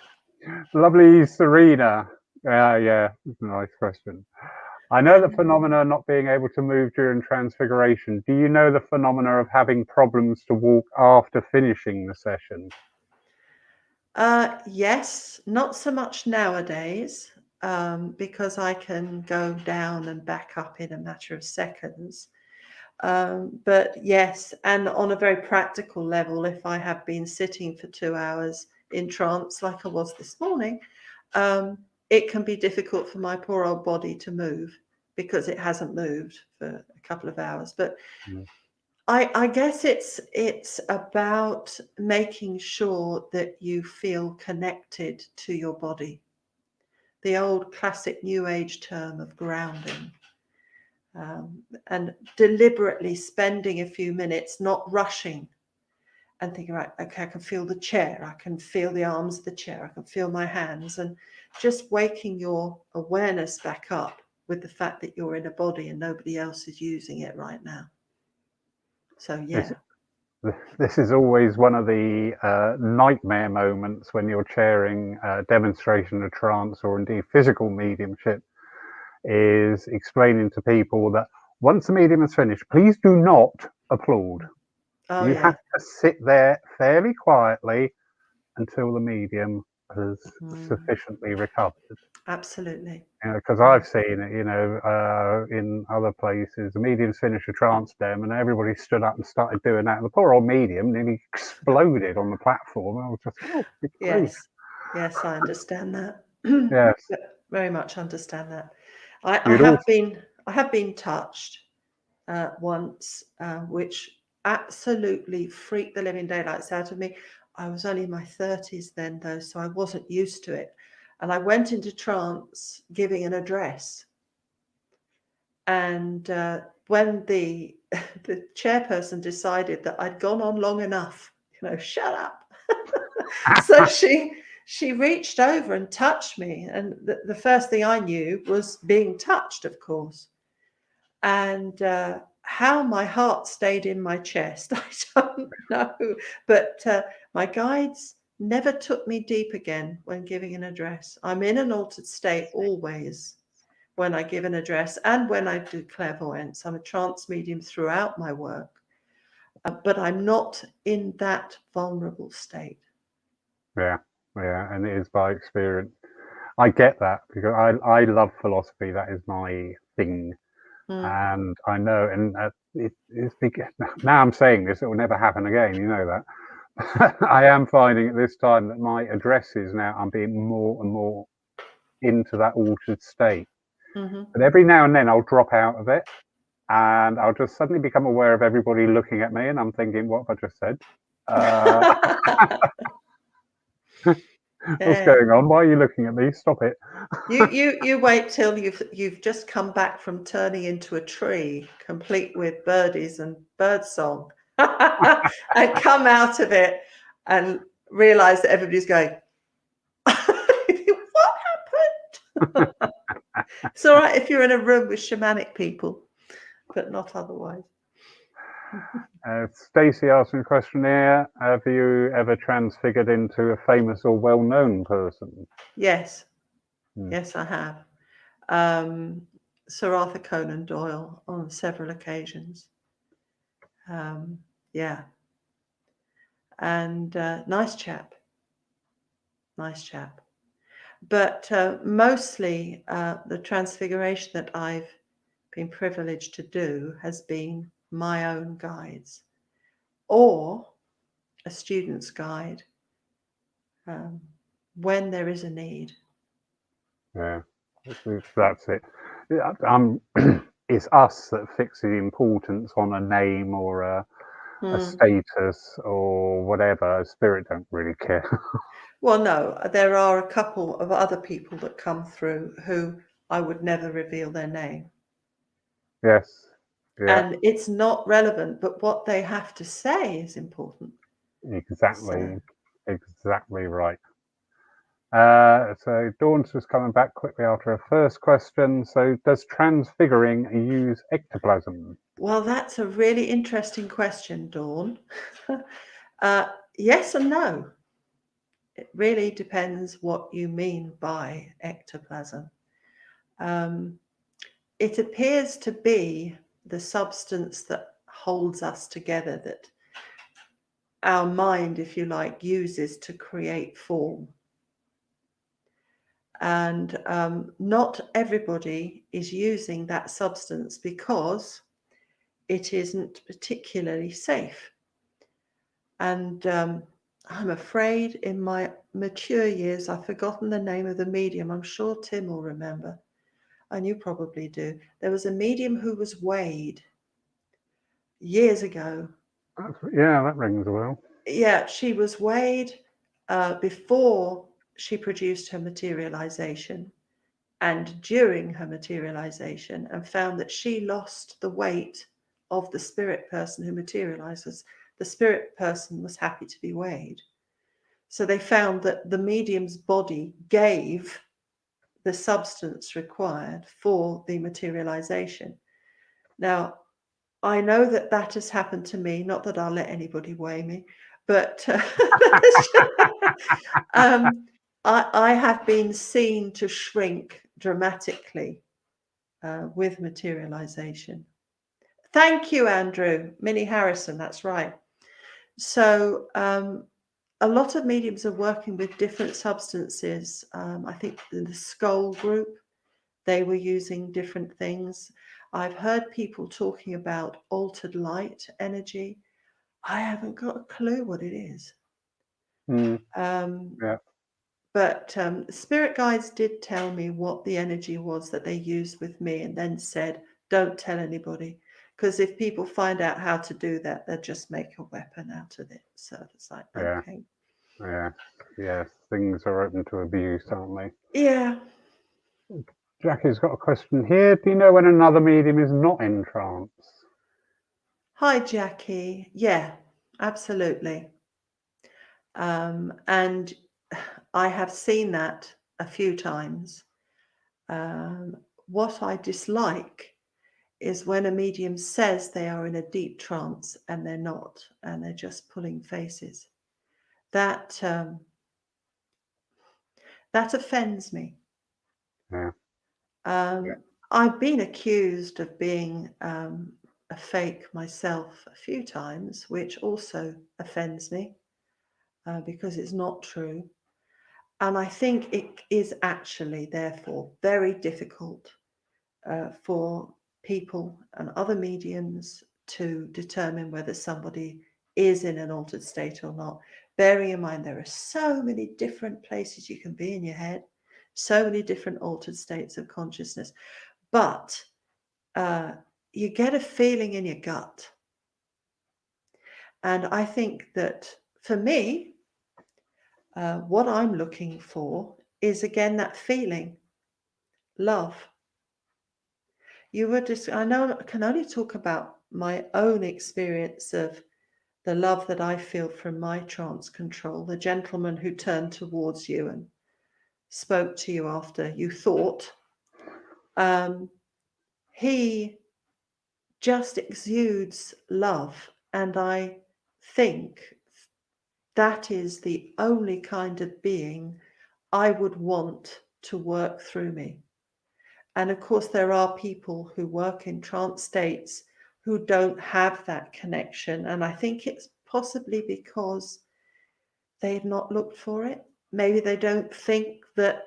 Lovely Serena. Yeah, nice question. I know the phenomena of not being able to move during transfiguration. Do you know the phenomena of having problems to walk after finishing the session? Yes, not so much nowadays, because I can go down and back up in a matter of seconds. But yes, and on a very practical level, if I have been sitting for 2 hours in trance, like I was this morning, it can be difficult for my poor old body to move because it hasn't moved for a couple of hours. But I guess it's about making sure that you feel connected to your body. The old classic New Age term of grounding. And deliberately spending a few minutes, not rushing, and thinking, right, okay, I can feel the chair, I can feel the arms of the chair, I can feel my hands, and just waking your awareness back up with the fact that you're in a body and nobody else is using it right now. So yeah. This is always one of the nightmare moments when you're chairing a demonstration of trance or indeed physical mediumship, is explaining to people that once the medium is finished, please do not applaud. You have to sit there fairly quietly until the medium has sufficiently recovered. Absolutely. Because I've seen it, in other places, the mediums finish a trance dem and everybody stood up and started doing that. And the poor old medium nearly exploded on the platform. I was just, oh, good grief. Yes, I understand that. Yes. Very much understand that. I have been touched once, which absolutely freaked the living daylights out of me. I was only in my 30s then, though, so I wasn't used to it. And I went into trance giving an address. And when the chairperson decided that I'd gone on long enough, shut up. So she reached over and touched me. And the first thing I knew was being touched, of course. And how my heart stayed in my chest, I don't know. But my guides never took me deep again when giving an address. I'm in an altered state always when I give an address and when I do clairvoyance. I'm a trance medium throughout my work, but I'm not in that vulnerable state. Yeah, and it is by experience. I get that because I love philosophy. That is my thing. And I know, and now I'm saying this, it will never happen again. You know that. I am finding at this time that my addresses now, I'm being more and more into that altered state. But every now and then I'll drop out of it and I'll just suddenly become aware of everybody looking at me and I'm thinking, what have I just said? What's going on? Why are you looking at me? Stop it. You wait till you've just come back from turning into a tree, complete with birdies and birdsong, and come out of it and realize that everybody's going, what happened? It's all right if you're in a room with shamanic people. but not otherwise. Stacey asked me a question here. Have you ever transfigured into a famous or well-known person? Yes. Yes, I have. Sir Arthur Conan Doyle on several occasions. Yeah. And nice chap. Nice chap. But mostly the transfiguration that I've been privileged to do has been my own guides or a student's guide when there is a need. Yeah, that's it. It's us that fix the importance on a name or a status or whatever. Spirit don't really care. Well, no, there are a couple of other people that come through who I would never reveal their name. Yes. Yeah. And it's not relevant, but what they have to say is important. Exactly. So. Exactly right. So Dawn's just coming back quickly after her first question. So does transfiguring use ectoplasm? Well, that's a really interesting question, Dawn. Yes and no. It really depends what you mean by ectoplasm. It appears to be the substance that holds us together, that our mind, if you like, uses to create form. And not everybody is using that substance because it isn't particularly safe. And I'm afraid in my mature years, I've forgotten the name of the medium. I'm sure Tim will remember, and you probably do. There was a medium who was weighed years ago. Yeah, that rings a bell. Yeah, she was weighed before she produced her materialization and during her materialization, and found that she lost the weight of the spirit person who materializes. The spirit person was happy to be weighed. So they found that the medium's body gave the substance required for the materialization. Now, I know that that has happened to me, not that I'll let anybody weigh me, but I have been seen to shrink dramatically with materialization. Thank you, Andrew. Minnie Harrison, that's right. So a lot of mediums are working with different substances. I think in the Skull group, they were using different things. I've heard people talking about altered light energy. I haven't got a clue what it is. Yeah. But spirit guides did tell me what the energy was that they used with me, and then said, don't tell anybody, because if people find out how to do that, they'll just make a weapon out of it. So it's like, okay. Yeah. Yes. Things are open to abuse, aren't they? Yeah. Jackie's got a question here. Do you know when another medium is not in trance? Hi, Jackie. Yeah, absolutely. And I have seen that a few times. What I dislike is when a medium says they are in a deep trance and they're not, and they're just pulling faces. That offends me. Yeah. I've been accused of being a fake myself a few times, which also offends me because it's not true. And I think it is actually, therefore, very difficult for people and other mediums to determine whether somebody is in an altered state or not. Bearing in mind, there are so many different places you can be in your head, so many different altered states of consciousness. But you get a feeling in your gut. And I think that for me, what I'm looking for is, again, that feeling, love. I know I can only talk about my own experience of the love that I feel from my trance control. The gentleman who turned towards you and spoke to you after you thought, he just exudes love. And I think that is the only kind of being I would want to work through me. And of course, there are people who work in trance states who don't have that connection. And I think it's possibly because they've not looked for it. Maybe they don't think that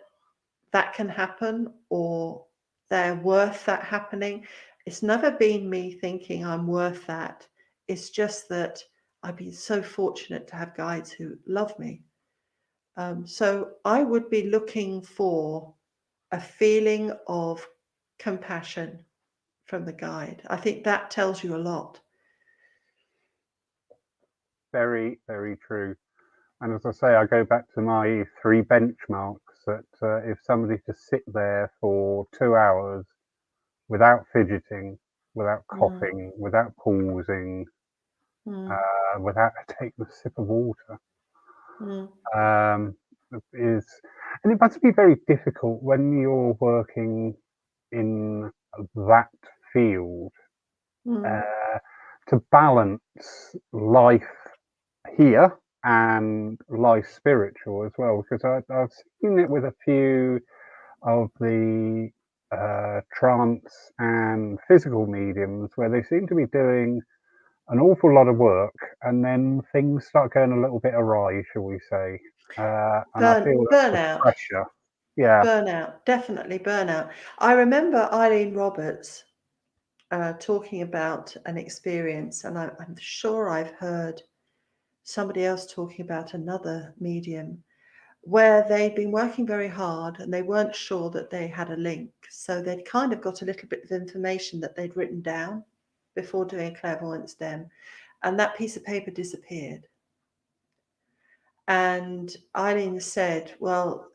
that can happen, or they're worth that happening. It's never been me thinking I'm worth that. It's just that I've been so fortunate to have guides who love me. So I would be looking for a feeling of compassion from the guide. I think that tells you a lot. Very, very true. And as I say, I go back to my 3 benchmarks that if somebody just sit there for 2 hours without fidgeting, without coughing, without pausing, without taking a sip of water, is, and it must be very difficult when you're working in that field to balance life here and life spiritual as well, because I've seen it with a few of the trance and physical mediums where they seem to be doing an awful lot of work and then things start going a little bit awry, shall we say. And I feel that's the burnout. pressure. Yeah. Burnout, definitely burnout. I remember Eileen Roberts talking about an experience, and I'm sure I've heard somebody else talking about another medium where they'd been working very hard and they weren't sure that they had a link. So they'd kind of got a little bit of information that they'd written down before doing a clairvoyance dem, and that piece of paper disappeared. And Eileen said, well,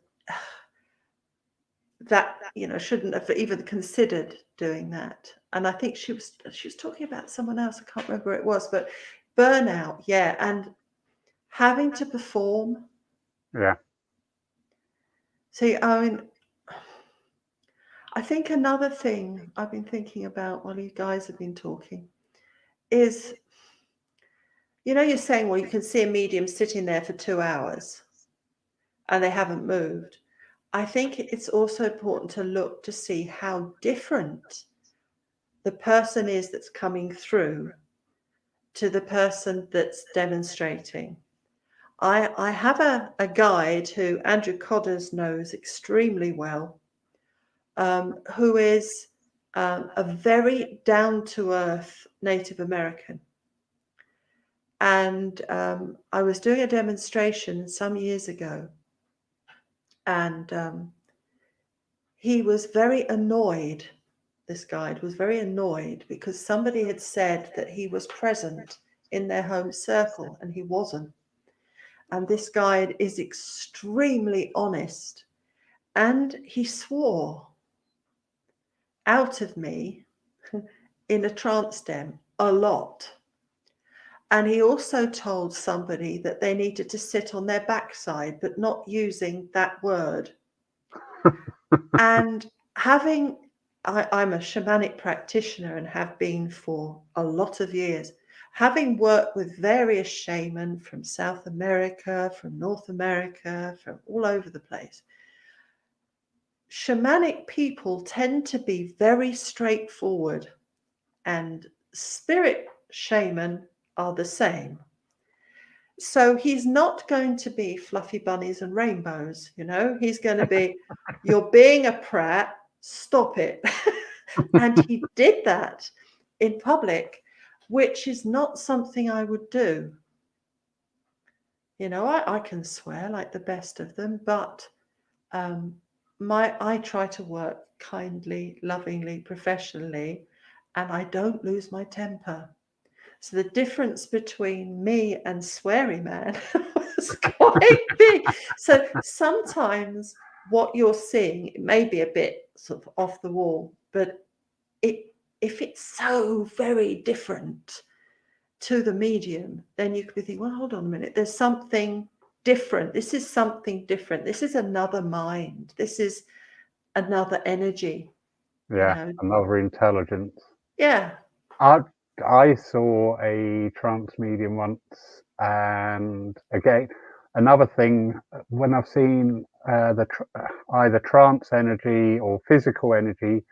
that, shouldn't have even considered doing that. And I think she was talking about someone else. I can't remember who it was, but burnout, yeah, and having to perform. Yeah. See, I mean, I think another thing I've been thinking about while you guys have been talking is, you're saying, well, you can see a medium sitting there for 2 hours and they haven't moved. I think it's also important to look to see how different the person is that's coming through to the person that's demonstrating. I have a guide who Andrew Codders knows extremely well, who is a very down-to-earth Native American. And I was doing a demonstration some years ago, and he was very annoyed. This guide was very annoyed because somebody had said that he was present in their home circle and he wasn't. And this guide is extremely honest, and he swore out of me in a trance dem a lot. And he also told somebody that they needed to sit on their backside, but not using that word. And I'm a shamanic practitioner and have been for a lot of years, having worked with various shaman from South America, from North America, from all over the place. Shamanic people tend to be very straightforward, and spirit shaman are the same. So he's not going to be fluffy bunnies and rainbows, he's going to be, you're being a prat, stop it. And he did that in public, which is not something I would do. I can swear like the best of them, but I try to work kindly, lovingly, professionally, and I don't lose my temper. So the difference between me and Sweary Man was quite big. So sometimes what you're seeing, it may be a bit sort of off the wall, but if it's so very different to the medium, then you could be thinking, well, hold on a minute, there's something different. This is something different. This is another mind. This is another energy. Yeah, another intelligence. Yeah. I saw a trance medium once, and again, another thing, when I've seen either trance energy or physical energy,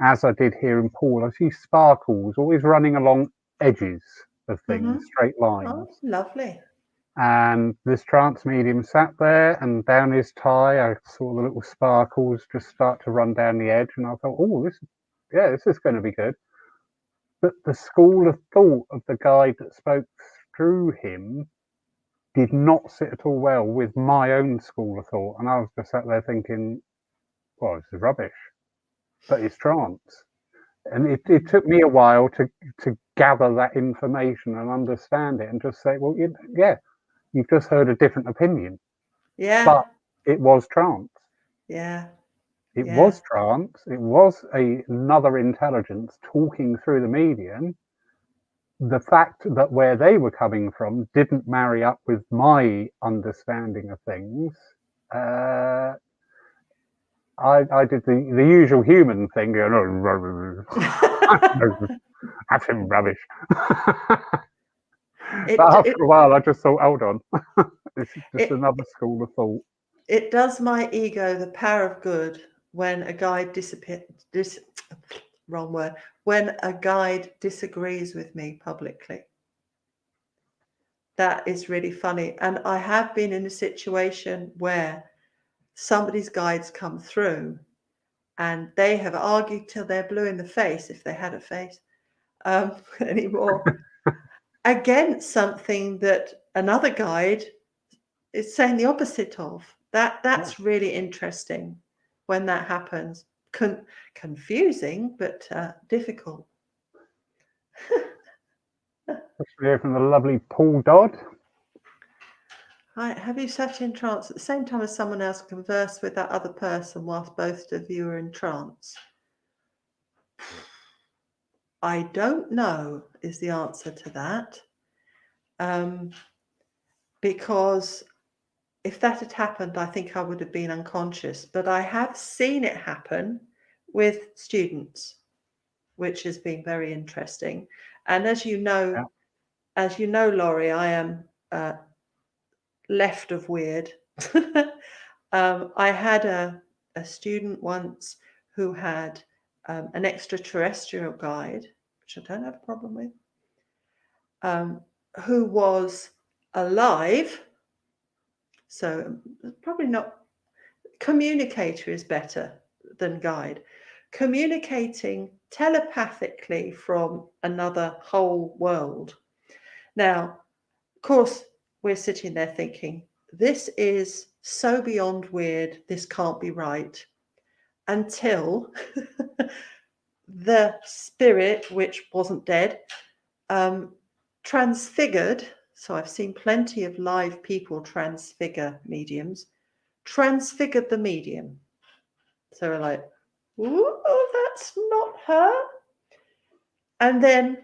as I did here in Paul, I see sparkles always running along edges of things, straight lines. Oh, lovely. And this trance medium sat there, and down his tie, I saw the little sparkles just start to run down the edge, and I thought, oh, this is going to be good. But the school of thought of the guide that spoke through him did not sit at all well with my own school of thought. And I was just sat there thinking, well, this is rubbish, but it's trance. And it took me a while to gather that information and understand it and just say, well, yeah, you've just heard a different opinion. Yeah. But it was trance. Yeah. It was trance. It was another intelligence talking through the medium. The fact that where they were coming from didn't marry up with my understanding of things. I did the usual human thing, that's him rubbish. But after a while, I just thought, hold on, this is just another school of thought. It does my ego the power of good when a guide when a guide disagrees with me publicly. That is really funny. And I have been in a situation where somebody's guides come through and they have argued till they're blue in the face, if they had a face anymore, against something that another guide is saying the opposite of. That's really interesting when that happens. Confusing, but difficult. Here from the lovely Paul Dodd. Hi, have you sat in trance at the same time as someone else conversed with that other person whilst both of you are in trance? I don't know is the answer to that. Because if that had happened, I think I would have been unconscious. But I have seen it happen with students, which has been very interesting. And as you know, Laurie, I am left of weird. I had a student once who had an extraterrestrial guide, which I don't have a problem with, who was alive. So probably not, communicator is better than guide. Communicating telepathically from another whole world. Now, of course, we're sitting there thinking, this is so beyond weird, this can't be right. Until the spirit, which wasn't dead, transfigured. So I've seen plenty of live people transfigure mediums, transfigured the medium. So we're like, oh, that's not her. And then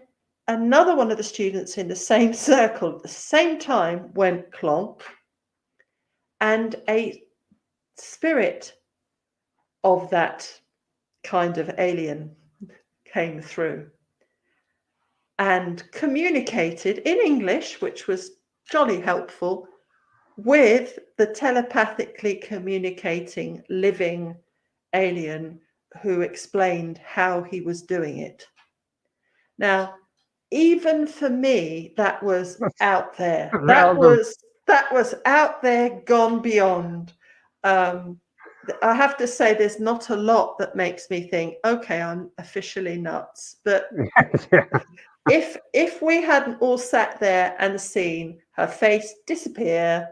another one of the students in the same circle at the same time went clonk, and a spirit of that kind of alien came through and communicated in English, which was jolly helpful, with the telepathically communicating living alien who explained how he was doing it. Now, even for me, that was out there. That was out there, gone beyond. I have to say, there's not a lot that makes me think, okay, I'm officially nuts. But if we hadn't all sat there and seen her face disappear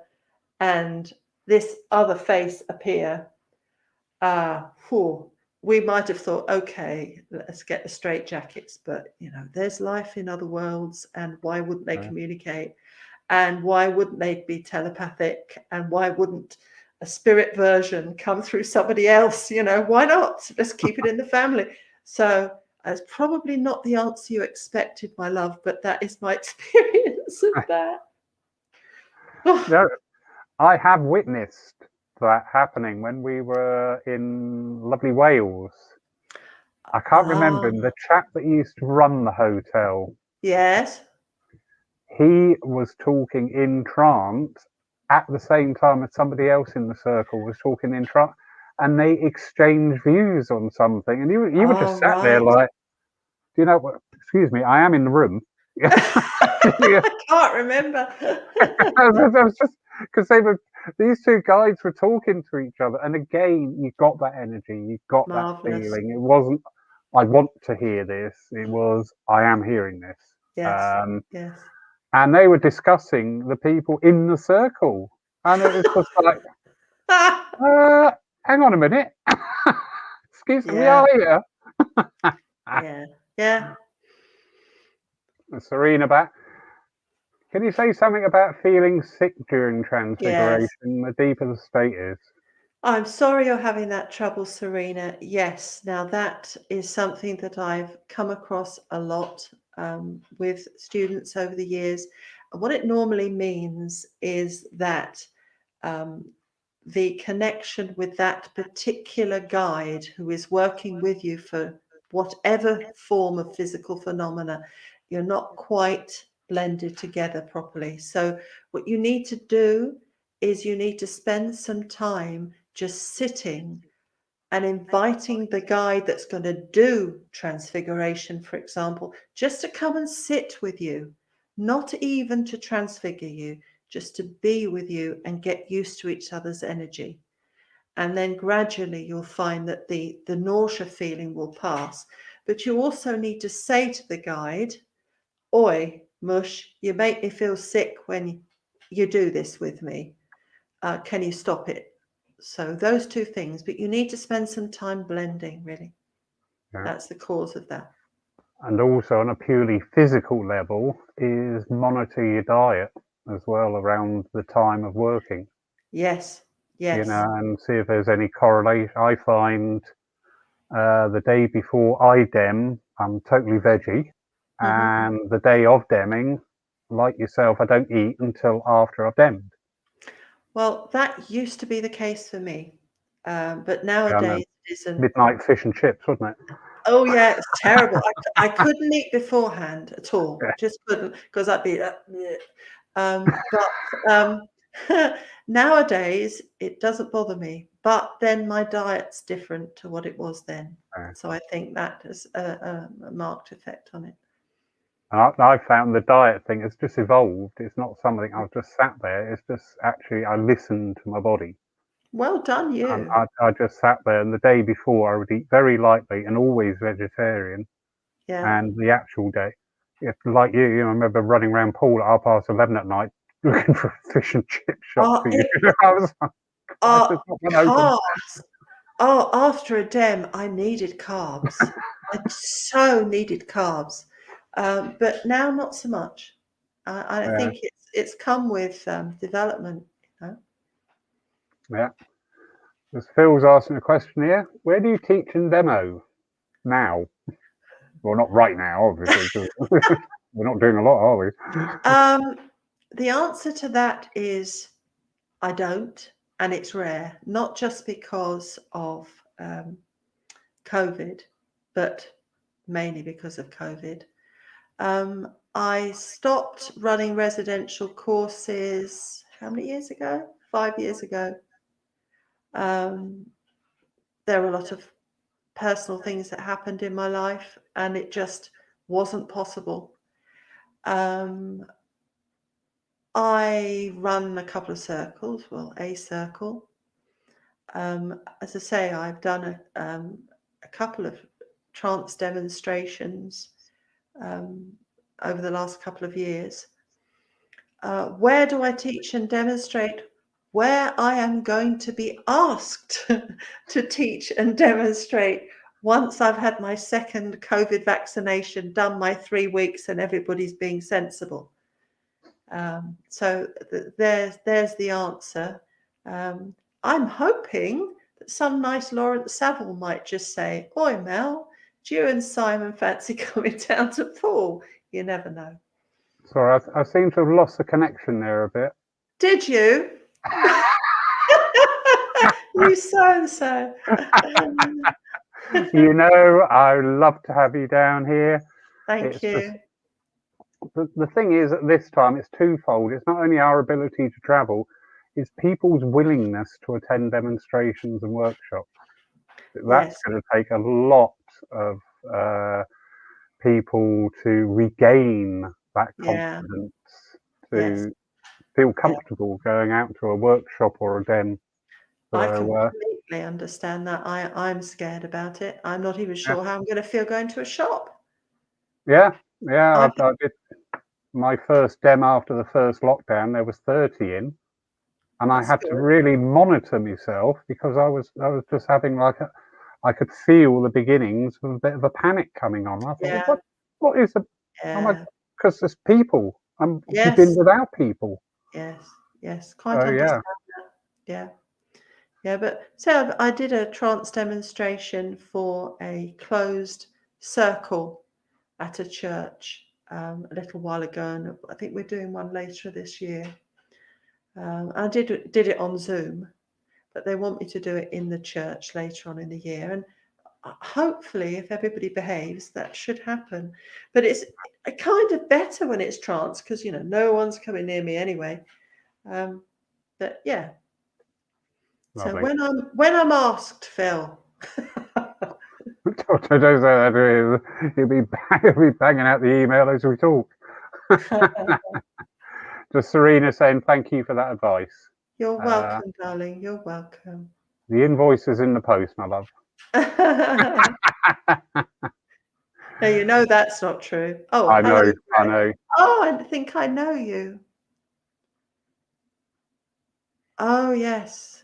and this other face appear, we might have thought, okay, let's get the straitjackets. But, there's life in other worlds, and why wouldn't they communicate? And why wouldn't they be telepathic? And why wouldn't a spirit version come through somebody else? Why not? Let's keep it in the family. So it's probably not the answer you expected, my love, but that is my experience of that. No, I have witnessed that happening when we were in lovely Wales. I can't remember him. The chap that used to run the hotel. Yes. He was talking in trance at the same time as somebody else in the circle was talking in trance, and they exchanged views on something. And you were just sat there like, do you know what? Excuse me, I am in the room. I can't remember. I was just because these two guys were talking to each other, and again, you got that energy, you got Marvelous. that feeling. It wasn't, I want to hear this. It was, I am hearing this. Yes. Yes. And they were discussing the people in the circle, and it was just like, hang on a minute, excuse me, we are here. Yeah. Serena back. Can you say something about feeling sick during transfiguration? Yes. The deeper the state is. I'm sorry you're having that trouble, Serena. Yes. Now that is something that I've come across a lot with students over the years. What it normally means is that the connection with that particular guide who is working with you for whatever form of physical phenomena, you're not quite blended together properly. So what you need to do is you need to spend some time just sitting and inviting the guide that's going to do transfiguration, for example, just to come and sit with you, not even to transfigure you, just to be with you and get used to each other's energy. And then gradually you'll find that the nausea feeling will pass. But you also need to say to the guide, "Oi, Mush, you make me feel sick when you do this with me. Can you stop it?" So those two things, but you need to spend some time blending, really. Yeah. That's the cause of that. And also on a purely physical level is monitor your diet as well around the time of working. Yes. You know, and see if there's any correlation. I find the day before I dem, I'm totally veggie. And the day of demming, like yourself, I don't eat until after I've demmed. Well, that used to be the case for me. But nowadays it isn't. Midnight fish and chips, wasn't it? Oh, yeah, it's terrible. I couldn't eat beforehand at all. Yeah. Just couldn't, because I'd be... nowadays, it doesn't bother me. But then my diet's different to what it was then. Yeah. So I think that has a marked effect on it. I found the diet thing has just evolved. It's not something I've just sat there. It's just actually I listened to my body. Well done, you. And I just sat there, and the day before I would eat very lightly and always vegetarian. Yeah. And the actual day, like you, I remember running around pool at 11:30 at night looking for a fish and chip shop for you. I was like, carbs. Oh, after a dem, I needed carbs. I so needed carbs. But now not so much. I think it's come with development. You know? Yeah. As Phil's asking a question here, where do you teach and demo now? Well, not right now, obviously, because we're not doing a lot, are we? The answer to that is I don't, and it's rare, not just because of COVID, but mainly because of COVID. I stopped running residential courses, how many years ago? 5 years ago. There were a lot of personal things that happened in my life, and it just wasn't possible. I run a couple of circles, well, a circle. As I say, I've done a couple of trance demonstrations over the last couple of years. Where do I teach and demonstrate? Where I am going to be asked to teach and demonstrate once I've had my second COVID vaccination, done my 3 weeks, and everybody's being sensible. So there's the answer. I'm hoping that some nice Lawrence Saville might just say, "Oi, Mel, do you and Simon fancy coming down to Poole?" You never know. Sorry, I seem to have lost the connection there a bit. Did you? You so-and-so. You know, I love to have you down here. Thank It's just you. the thing is at this time it's twofold. It's not only our ability to travel, it's people's willingness to attend demonstrations and workshops. That's Yes, going to take a lot of people to regain that yeah, confidence, yes, to feel yeah. comfortable going out to a workshop or a den. I So completely understand that. I'm scared about it. I'm not even yeah, sure how I'm going to feel going to a shop. yeah, I I did my first dem after the first lockdown. There was 30 in, and I That's had to good. really monitor myself because I was just having I could feel the beginnings of a bit of a panic coming on. I thought, Yeah, what is the oh my, yeah. because there's people. We've been Yes, without people. yes, yes. Quite So understand yeah, that. Yeah, yeah. But so I did a trance demonstration for a closed circle at a church a little while ago, and I think we're doing one later this year. I did it on Zoom, but they want me to do it in the church later on in the year, and hopefully, if everybody behaves, that should happen. But it's kind of better when it's trance because no one's coming near me anyway. But yeah. So lovely. when I'm asked, Phil. Don't say that to him. He'll be banging out the email as we talk. Just Serena saying thank you for that advice. You're Uh, welcome, darling. You're welcome. the invoice is in the post, my love. Now you know that's not true. Oh, I hello, know, I Greg. know. Oh, I think I know you. Oh, yes.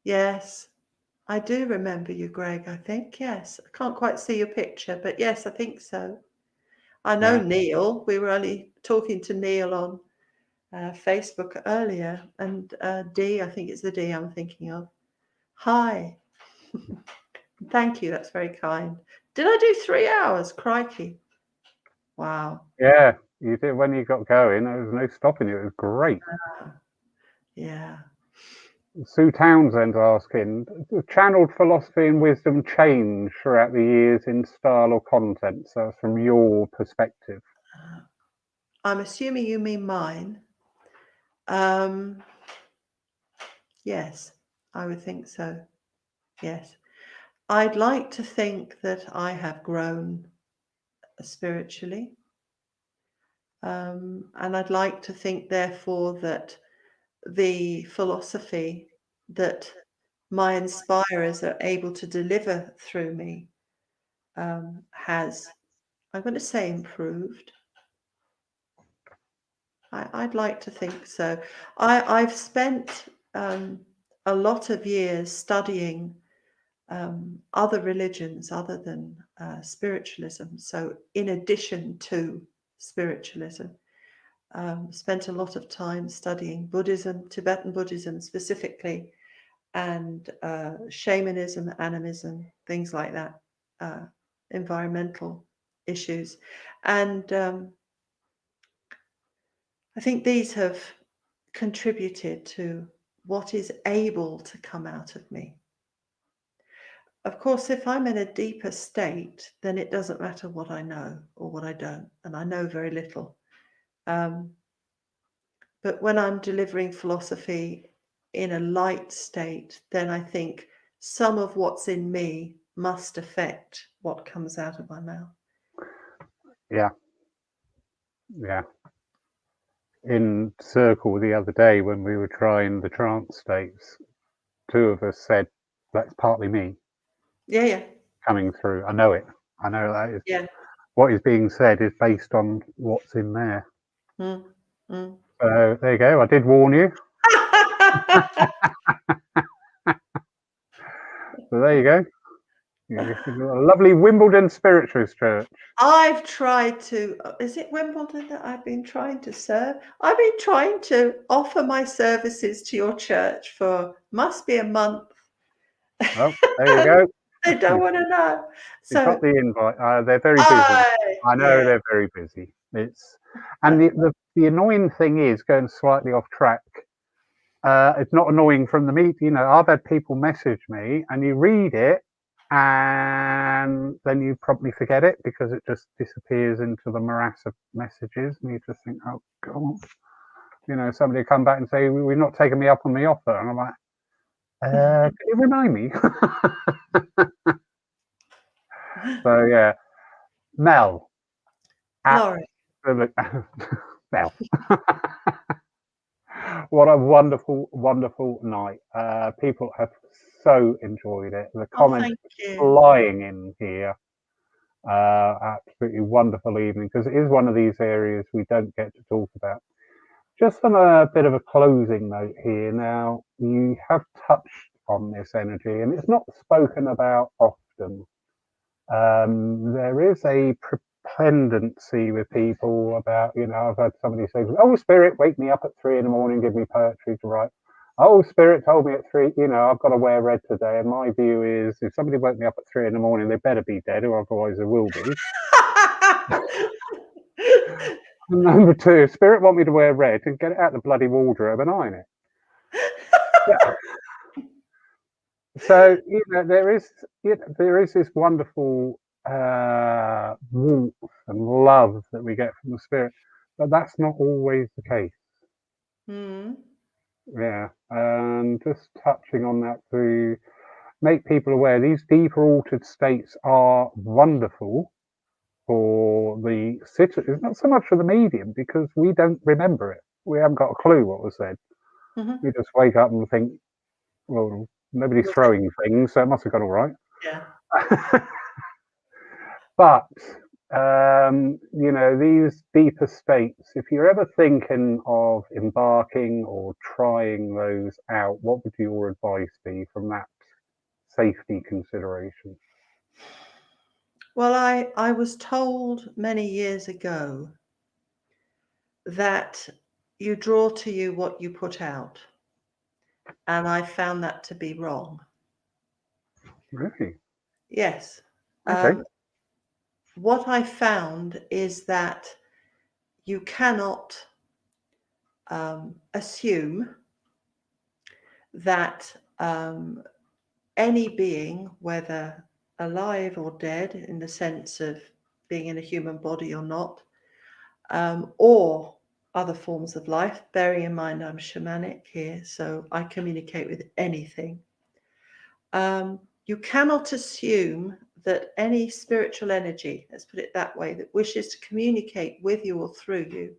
Yes. I do remember you, Greg, I think. Yes. I can't quite see your picture, but yes, I think so. I know Yeah, Neil. We were only talking to Neil on Facebook earlier. And D, I think it's the D I'm thinking of. Hi. Thank you. That's very kind. Did I do 3 hours? Crikey. Wow. yeah. You did when you got going. There was no stopping you. It was great. Yeah. Sue Townsend asking, channeled philosophy and wisdom change throughout the years in style or content? So that's from your perspective. I'm assuming you mean mine. Um, yes, I would think so. Yes. I'd like to think that I have grown spiritually. And I'd like to think, therefore, that the philosophy that my inspirers are able to deliver through me has, I'm going to say, improved. I'd like to think so. I've spent a lot of years studying other religions other than spiritualism. So, in addition to spiritualism, spent a lot of time studying Buddhism, Tibetan Buddhism specifically, and shamanism, animism, things like that, environmental issues. And I think these have contributed to what is able to come out of me. Of course, if I'm in a deeper state, then it doesn't matter what I know or what I don't, and I know very little. Um, but when I'm delivering philosophy in a light state, then I think some of what's in me must affect what comes out of my mouth. Yeah, yeah. In circle the other day when we were trying the trance states, two of us said, that's partly me Yeah, yeah, coming through. I know it. I know that is yeah. what is being said is based on what's in there. Mm, mm. So there you go. I did warn you. So there you go. You've got a lovely Wimbledon Spiritualist Church. I've tried to, is it Wimbledon that I've been trying to serve? I've been trying to offer my services to your church for, must be a month. Well, there you go. They don't want to know. You've got So, the invite. They're very busy. I, I know yeah, they're very busy. And the annoying thing is going slightly off track. It's not annoying from the meet. I've had people message me and you read it and then you probably forget it because it just disappears into the morass of messages, and you just think, oh God, you know, somebody come back and say, we've not taken me up on the offer, and I'm like, can you remind me? So yeah, Mel, Laurie. Mel. What a wonderful, wonderful night. People have so enjoyed it. The comments flying in here. Absolutely wonderful evening, because it is one of these areas we don't get to talk about. Just on a bit of a closing note here now, you have touched on this energy, and it's not spoken about often. There is a prependency with people about, you know, I've had somebody say, oh, Spirit, wake me up at 3 a.m, give me poetry to write. Oh, Spirit told me at 3, you know, I've got to wear red today. And my view is, if somebody woke me up at 3 a.m, they better be dead, or otherwise they will be. Number 2, if Spirit want me to wear red, then get it out the bloody wardrobe and iron it. Yeah. So, you know, there is this wonderful warmth and love that we get from the Spirit, but that's not always the case. Yeah, and just touching on that to make people aware, these deeper altered states are wonderful for the sitter. It's not so much for the medium, because we don't remember it. We haven't got a clue what was said. We just wake up and think, well, nobody's throwing things, so it must have gone all right. Yeah. But, you know, these deeper states, if you're ever thinking of embarking or trying those out, what would your advice be from that safety consideration? Well, I was told many years ago that you draw to you what you put out. And I found that to be wrong. Really? Yes. Okay. What I found is that you cannot assume that any being, whether alive or dead, in the sense of being in a human body or not, or other forms of life, bearing in mind I'm shamanic here, so I communicate with anything. You cannot assume that any spiritual energy, let's put it that way, that wishes to communicate with you or through you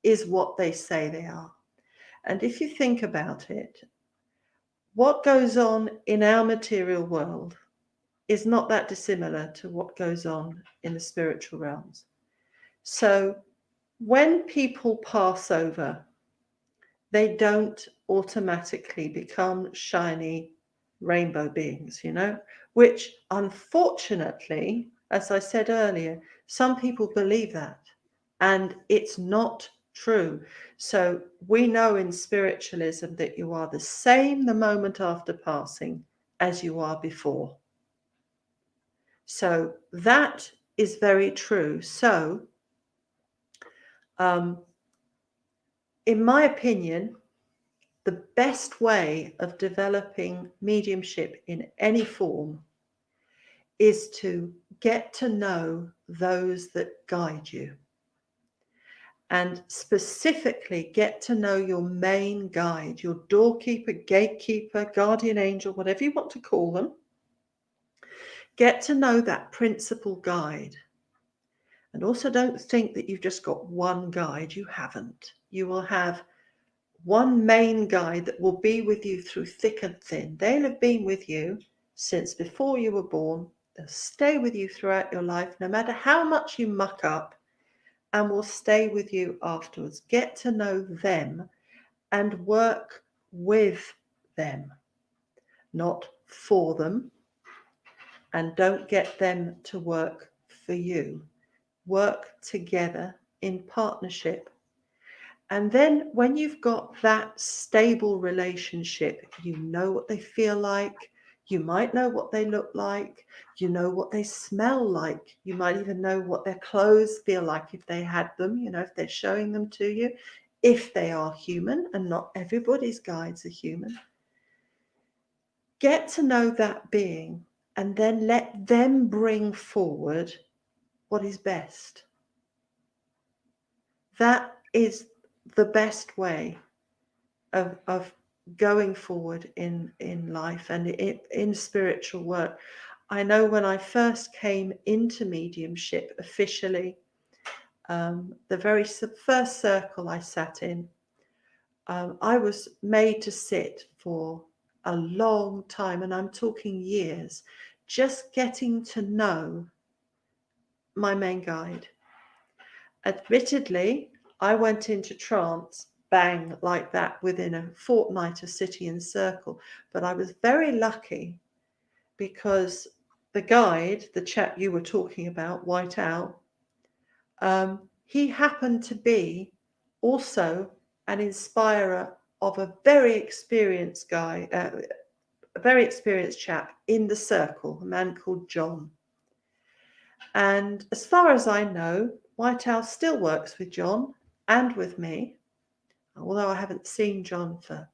is what they say they are. And if you think about it, what goes on in our material world is not that dissimilar to what goes on in the spiritual realms. So when people pass over, they don't automatically become shiny rainbow beings, you know, which unfortunately, as I said earlier, some people believe that, and it's not true. So we know in spiritualism that you are the same the moment after passing as you are before. So that is very true. So in my opinion, the best way of developing mediumship in any form is to get to know those that guide you. And specifically get to know your main guide, your doorkeeper, gatekeeper, guardian angel, whatever you want to call them. Get to know that principal guide. And also don't think that you've just got one guide. You haven't. You will have one main guide that will be with you through thick and thin. They'll have been with you since before you were born. They'll stay with you throughout your life, no matter how much you muck up, and will stay with you afterwards. Get to know them and work with them, not for them. And don't get them to work for you. Work together in partnership. And then when you've got that stable relationship, you know what they feel like, you might know what they look like, you know what they smell like, you might even know what their clothes feel like if they had them, you know, if they're showing them to you, if they are human, and not everybody's guides are human. Get to know that being and then let them bring forward what is best. That is the best way of going forward in life and in spiritual work. I know when I first came into mediumship officially, the very first circle I sat in, I was made to sit for a long time, and I'm talking years, just getting to know my main guide. Admittedly, I went into trance, bang, like that within a fortnight of sitting in circle, but I was very lucky because the guide, the chap you were talking about, White Owl, he happened to be also an inspirer of a very experienced guy, a very experienced chap in the circle, a man called John. And as far as I know, White Owl still works with John and with me, although I haven't seen John for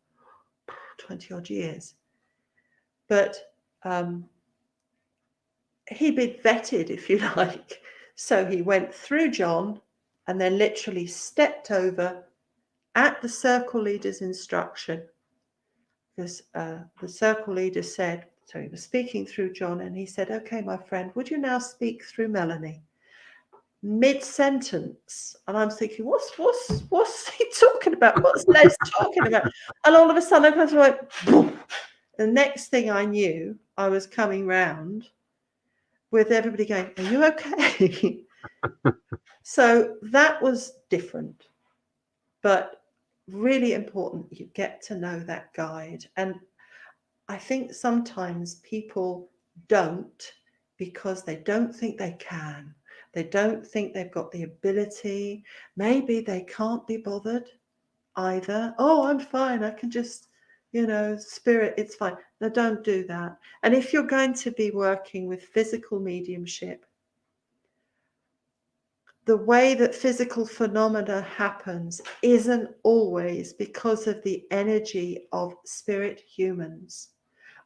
20 odd years. But he'd been vetted, if you like. So he went through John and then literally stepped over at the circle leader's instruction, because the circle leader said, so he was speaking through John, and he said, okay, my friend, would you now speak through Melanie? Mid-sentence, and I'm thinking, what's he talking about? What's Les talking about? And all of a sudden, I was like, boom. The next thing I knew, I was coming round with everybody going, are you okay? So that was different, but really important. You get to know that guide. And I think sometimes people don't, because they don't think they can. They don't think they've got the ability. Maybe they can't be bothered either. Oh, I'm fine. I can just, spirit, it's fine. No, don't do that. And if you're going to be working with physical mediumship, the way that physical phenomena happens isn't always because of the energy of spirit humans.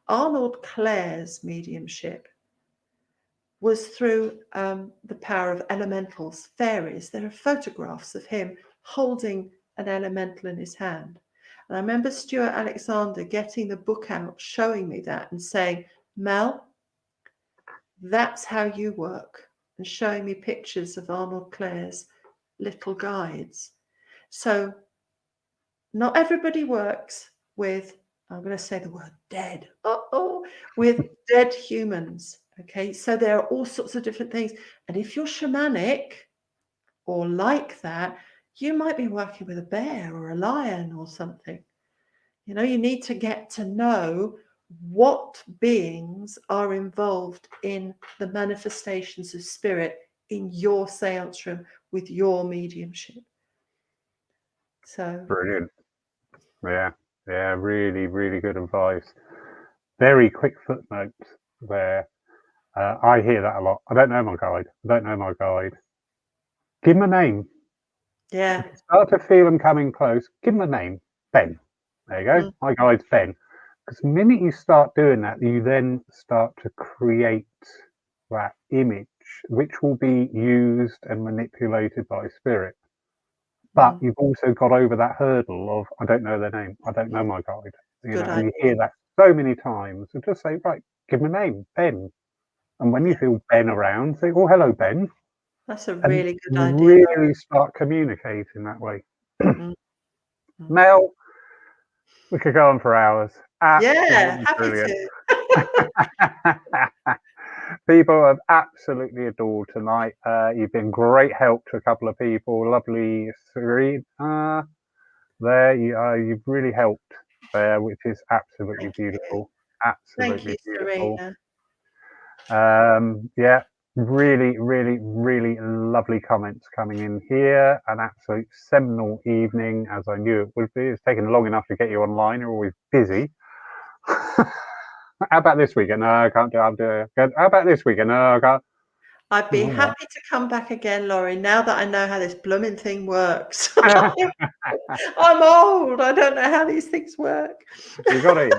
Arnold Clare's mediumship was through the power of elementals, fairies. There are photographs of him holding an elemental in his hand. And I remember Stuart Alexander getting the book out, showing me that and saying, Mel, that's how you work, and showing me pictures of Arnold Clare's little guides. So not everybody works with, I'm going to say the word dead, with dead humans. Okay, so there are all sorts of different things. And if you're shamanic or like that, you might be working with a bear or a lion or something. You need to get to know what beings are involved in the manifestations of spirit in your seance room with your mediumship. So brilliant. Yeah, really, really good advice. Very quick footnote there. I hear that a lot. I don't know my guide. Give him a name. yeah. If you start to feel them coming close, give him a name. Ben. There you go. My guide's Ben. Because the minute you start doing that, you then start to create that image, which will be used and manipulated by spirit. But you've also got over that hurdle of, I don't know their name. I don't know my guide. And you hear that so many times. So just say, right, give him a name, Ben. And when you feel Ben around, say, oh, hello, Ben. That's a really good idea. Really start communicating that way. Mel, we could go on for hours. Yeah, happy brilliant. to. People have absolutely adored tonight. You've been great help to a couple of people. Lovely, Serena. There you are. You've really helped there, which is absolutely beautiful. Absolutely beautiful. Serena. Yeah, really, really, really lovely comments coming in here. An absolute seminal evening, as I knew it would be. It's taken long enough to get you online. You're always busy. How about this weekend? No, I can't do it. How about this weekend? No, I can't. I'd be happy to come back again, Laurie, now that I know how this blooming thing works. I'm old. I don't know how these things work. You got in.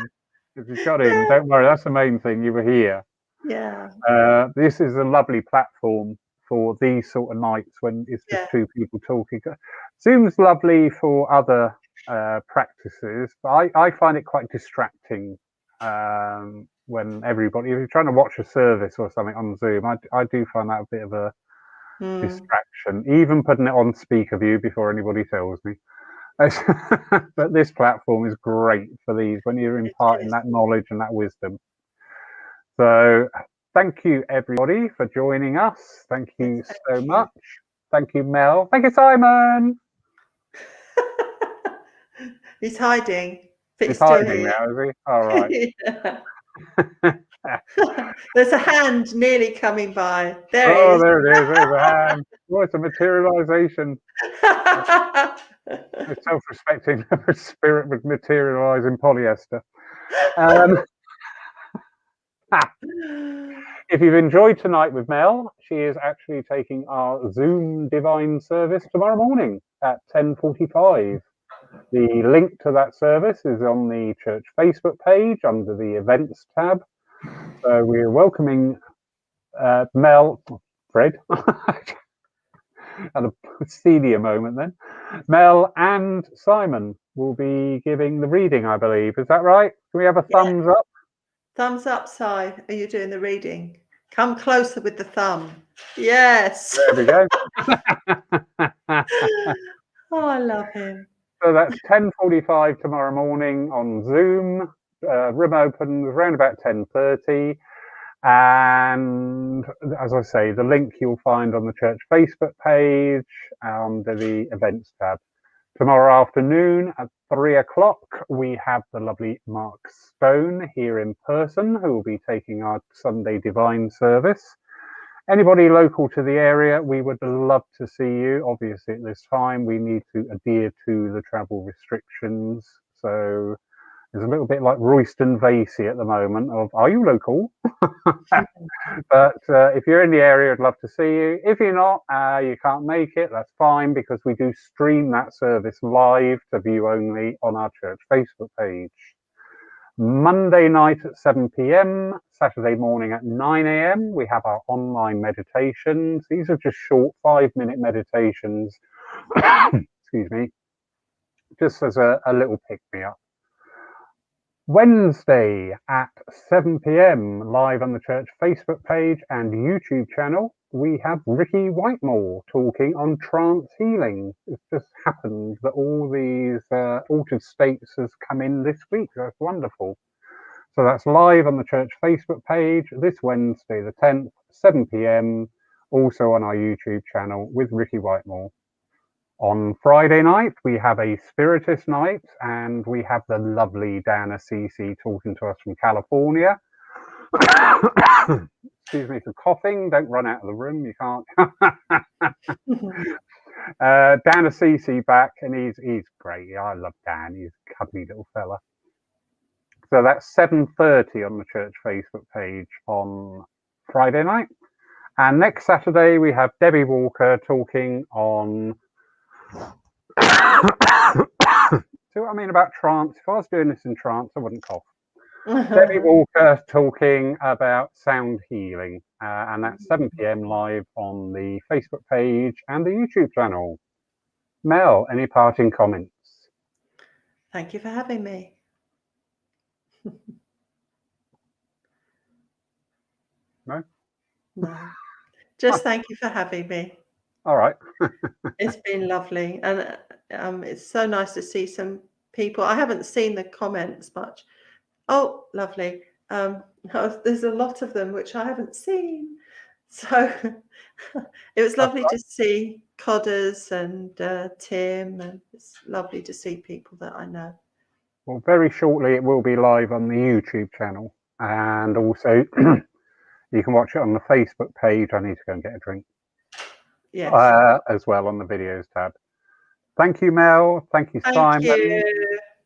If you got in, don't worry. That's the main thing. You were here. Yeah. This is a lovely platform for these sort of nights when it's just Yeah. two people talking. Zoom's lovely for other practices, but I find it quite distracting when everybody, if you're trying to watch a service or something on Zoom, I do find that a bit of a distraction, even putting it on speaker view before anybody tells me. But this platform is great for these when you're imparting that knowledge and that wisdom. So thank you everybody for joining us. Thank you so much. Thank you, Mel. Thank you, Simon. He's hiding. But He's hiding now, is he? All right. There's a hand nearly coming by. There he Oh, is. there it is. There's a hand. Oh, it's a materialization. A self-respecting spirit would materialize in polyester. If you've enjoyed tonight with Mel, she is actually taking our Zoom divine service tomorrow morning at 10:45. The link to that service is on the church Facebook page under the events tab. So we're welcoming Mel, Fred, at a senior moment then. Mel and Simon will be giving the reading, I believe. Is that right? Can we have a thumbs up? Thumbs up, Si. Are you doing the reading? Come closer with the thumb. Yes. There we go. Oh, I love him. So that's 10:45 tomorrow morning on Zoom. Room opens around about 10:30. And as I say, the link you'll find on the church Facebook page under the events tab. Tomorrow afternoon at 3 o'clock, we have the lovely Mark Stone here in person, who will be taking our Sunday Divine service. Anybody local to the area, we would love to see you. Obviously, at this time, we need to adhere to the travel restrictions. So it's a little bit like Royston Vasey at the moment of, are you local? But if you're in the area, I'd love to see you. If you're not, you can't make it, that's fine, because we do stream that service live to view only on our church Facebook page. Monday night at 7 p.m, Saturday morning at 9 a.m, we have our online meditations. These are just short 5-minute meditations, excuse me, just as a little pick-me-up. Wednesday at 7 p.m, live on the church Facebook page and YouTube channel, we have Ricky Whitemore talking on trance healing. It just happened that all these altered states has come in this week. That's wonderful. So that's live on the church Facebook page this Wednesday the 10th, 7 p.m, also on our YouTube channel with Ricky Whitemore. On Friday night, we have a Spiritist night, and we have the lovely Dana Cece talking to us from California. Excuse me for coughing. Don't run out of the room. You can't. Dana Cece back, and he's great. I love Dan. He's a cuddly little fella. So that's 7:30 on the church Facebook page on Friday night. And next Saturday, we have Debbie Walker talking on... See what I mean about trance? If I was doing this in trance, I wouldn't cough. Debbie Walker talking about sound healing, and that's 7 p.m. live on the Facebook page and the YouTube channel. Mel, any parting comments? Thank you for having me. No? No. Just thank you for having me. All right. It's been lovely, and it's so nice to see some people. I haven't seen the comments much. Oh, lovely. There's a lot of them which I haven't seen. So it was lovely to see Codders and Tim, and it's lovely to see people that I know. Well, very shortly it will be live on the YouTube channel, and also you can watch it on the Facebook page. I need to go and get a drink. Yes. As well on the videos tab. Thank you, Mel. Thank you, Simon. Thank you.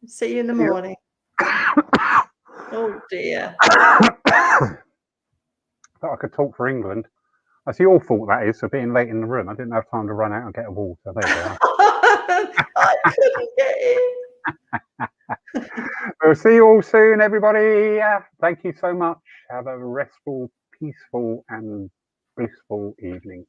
See you in the morning. Oh dear. Thought I could talk for England. That's your fault, that is, for being late in the room. I didn't have time to run out and get a water. There we are. I couldn't get in. We'll see you all soon, everybody. Thank you so much. Have a restful, peaceful and blissful evening.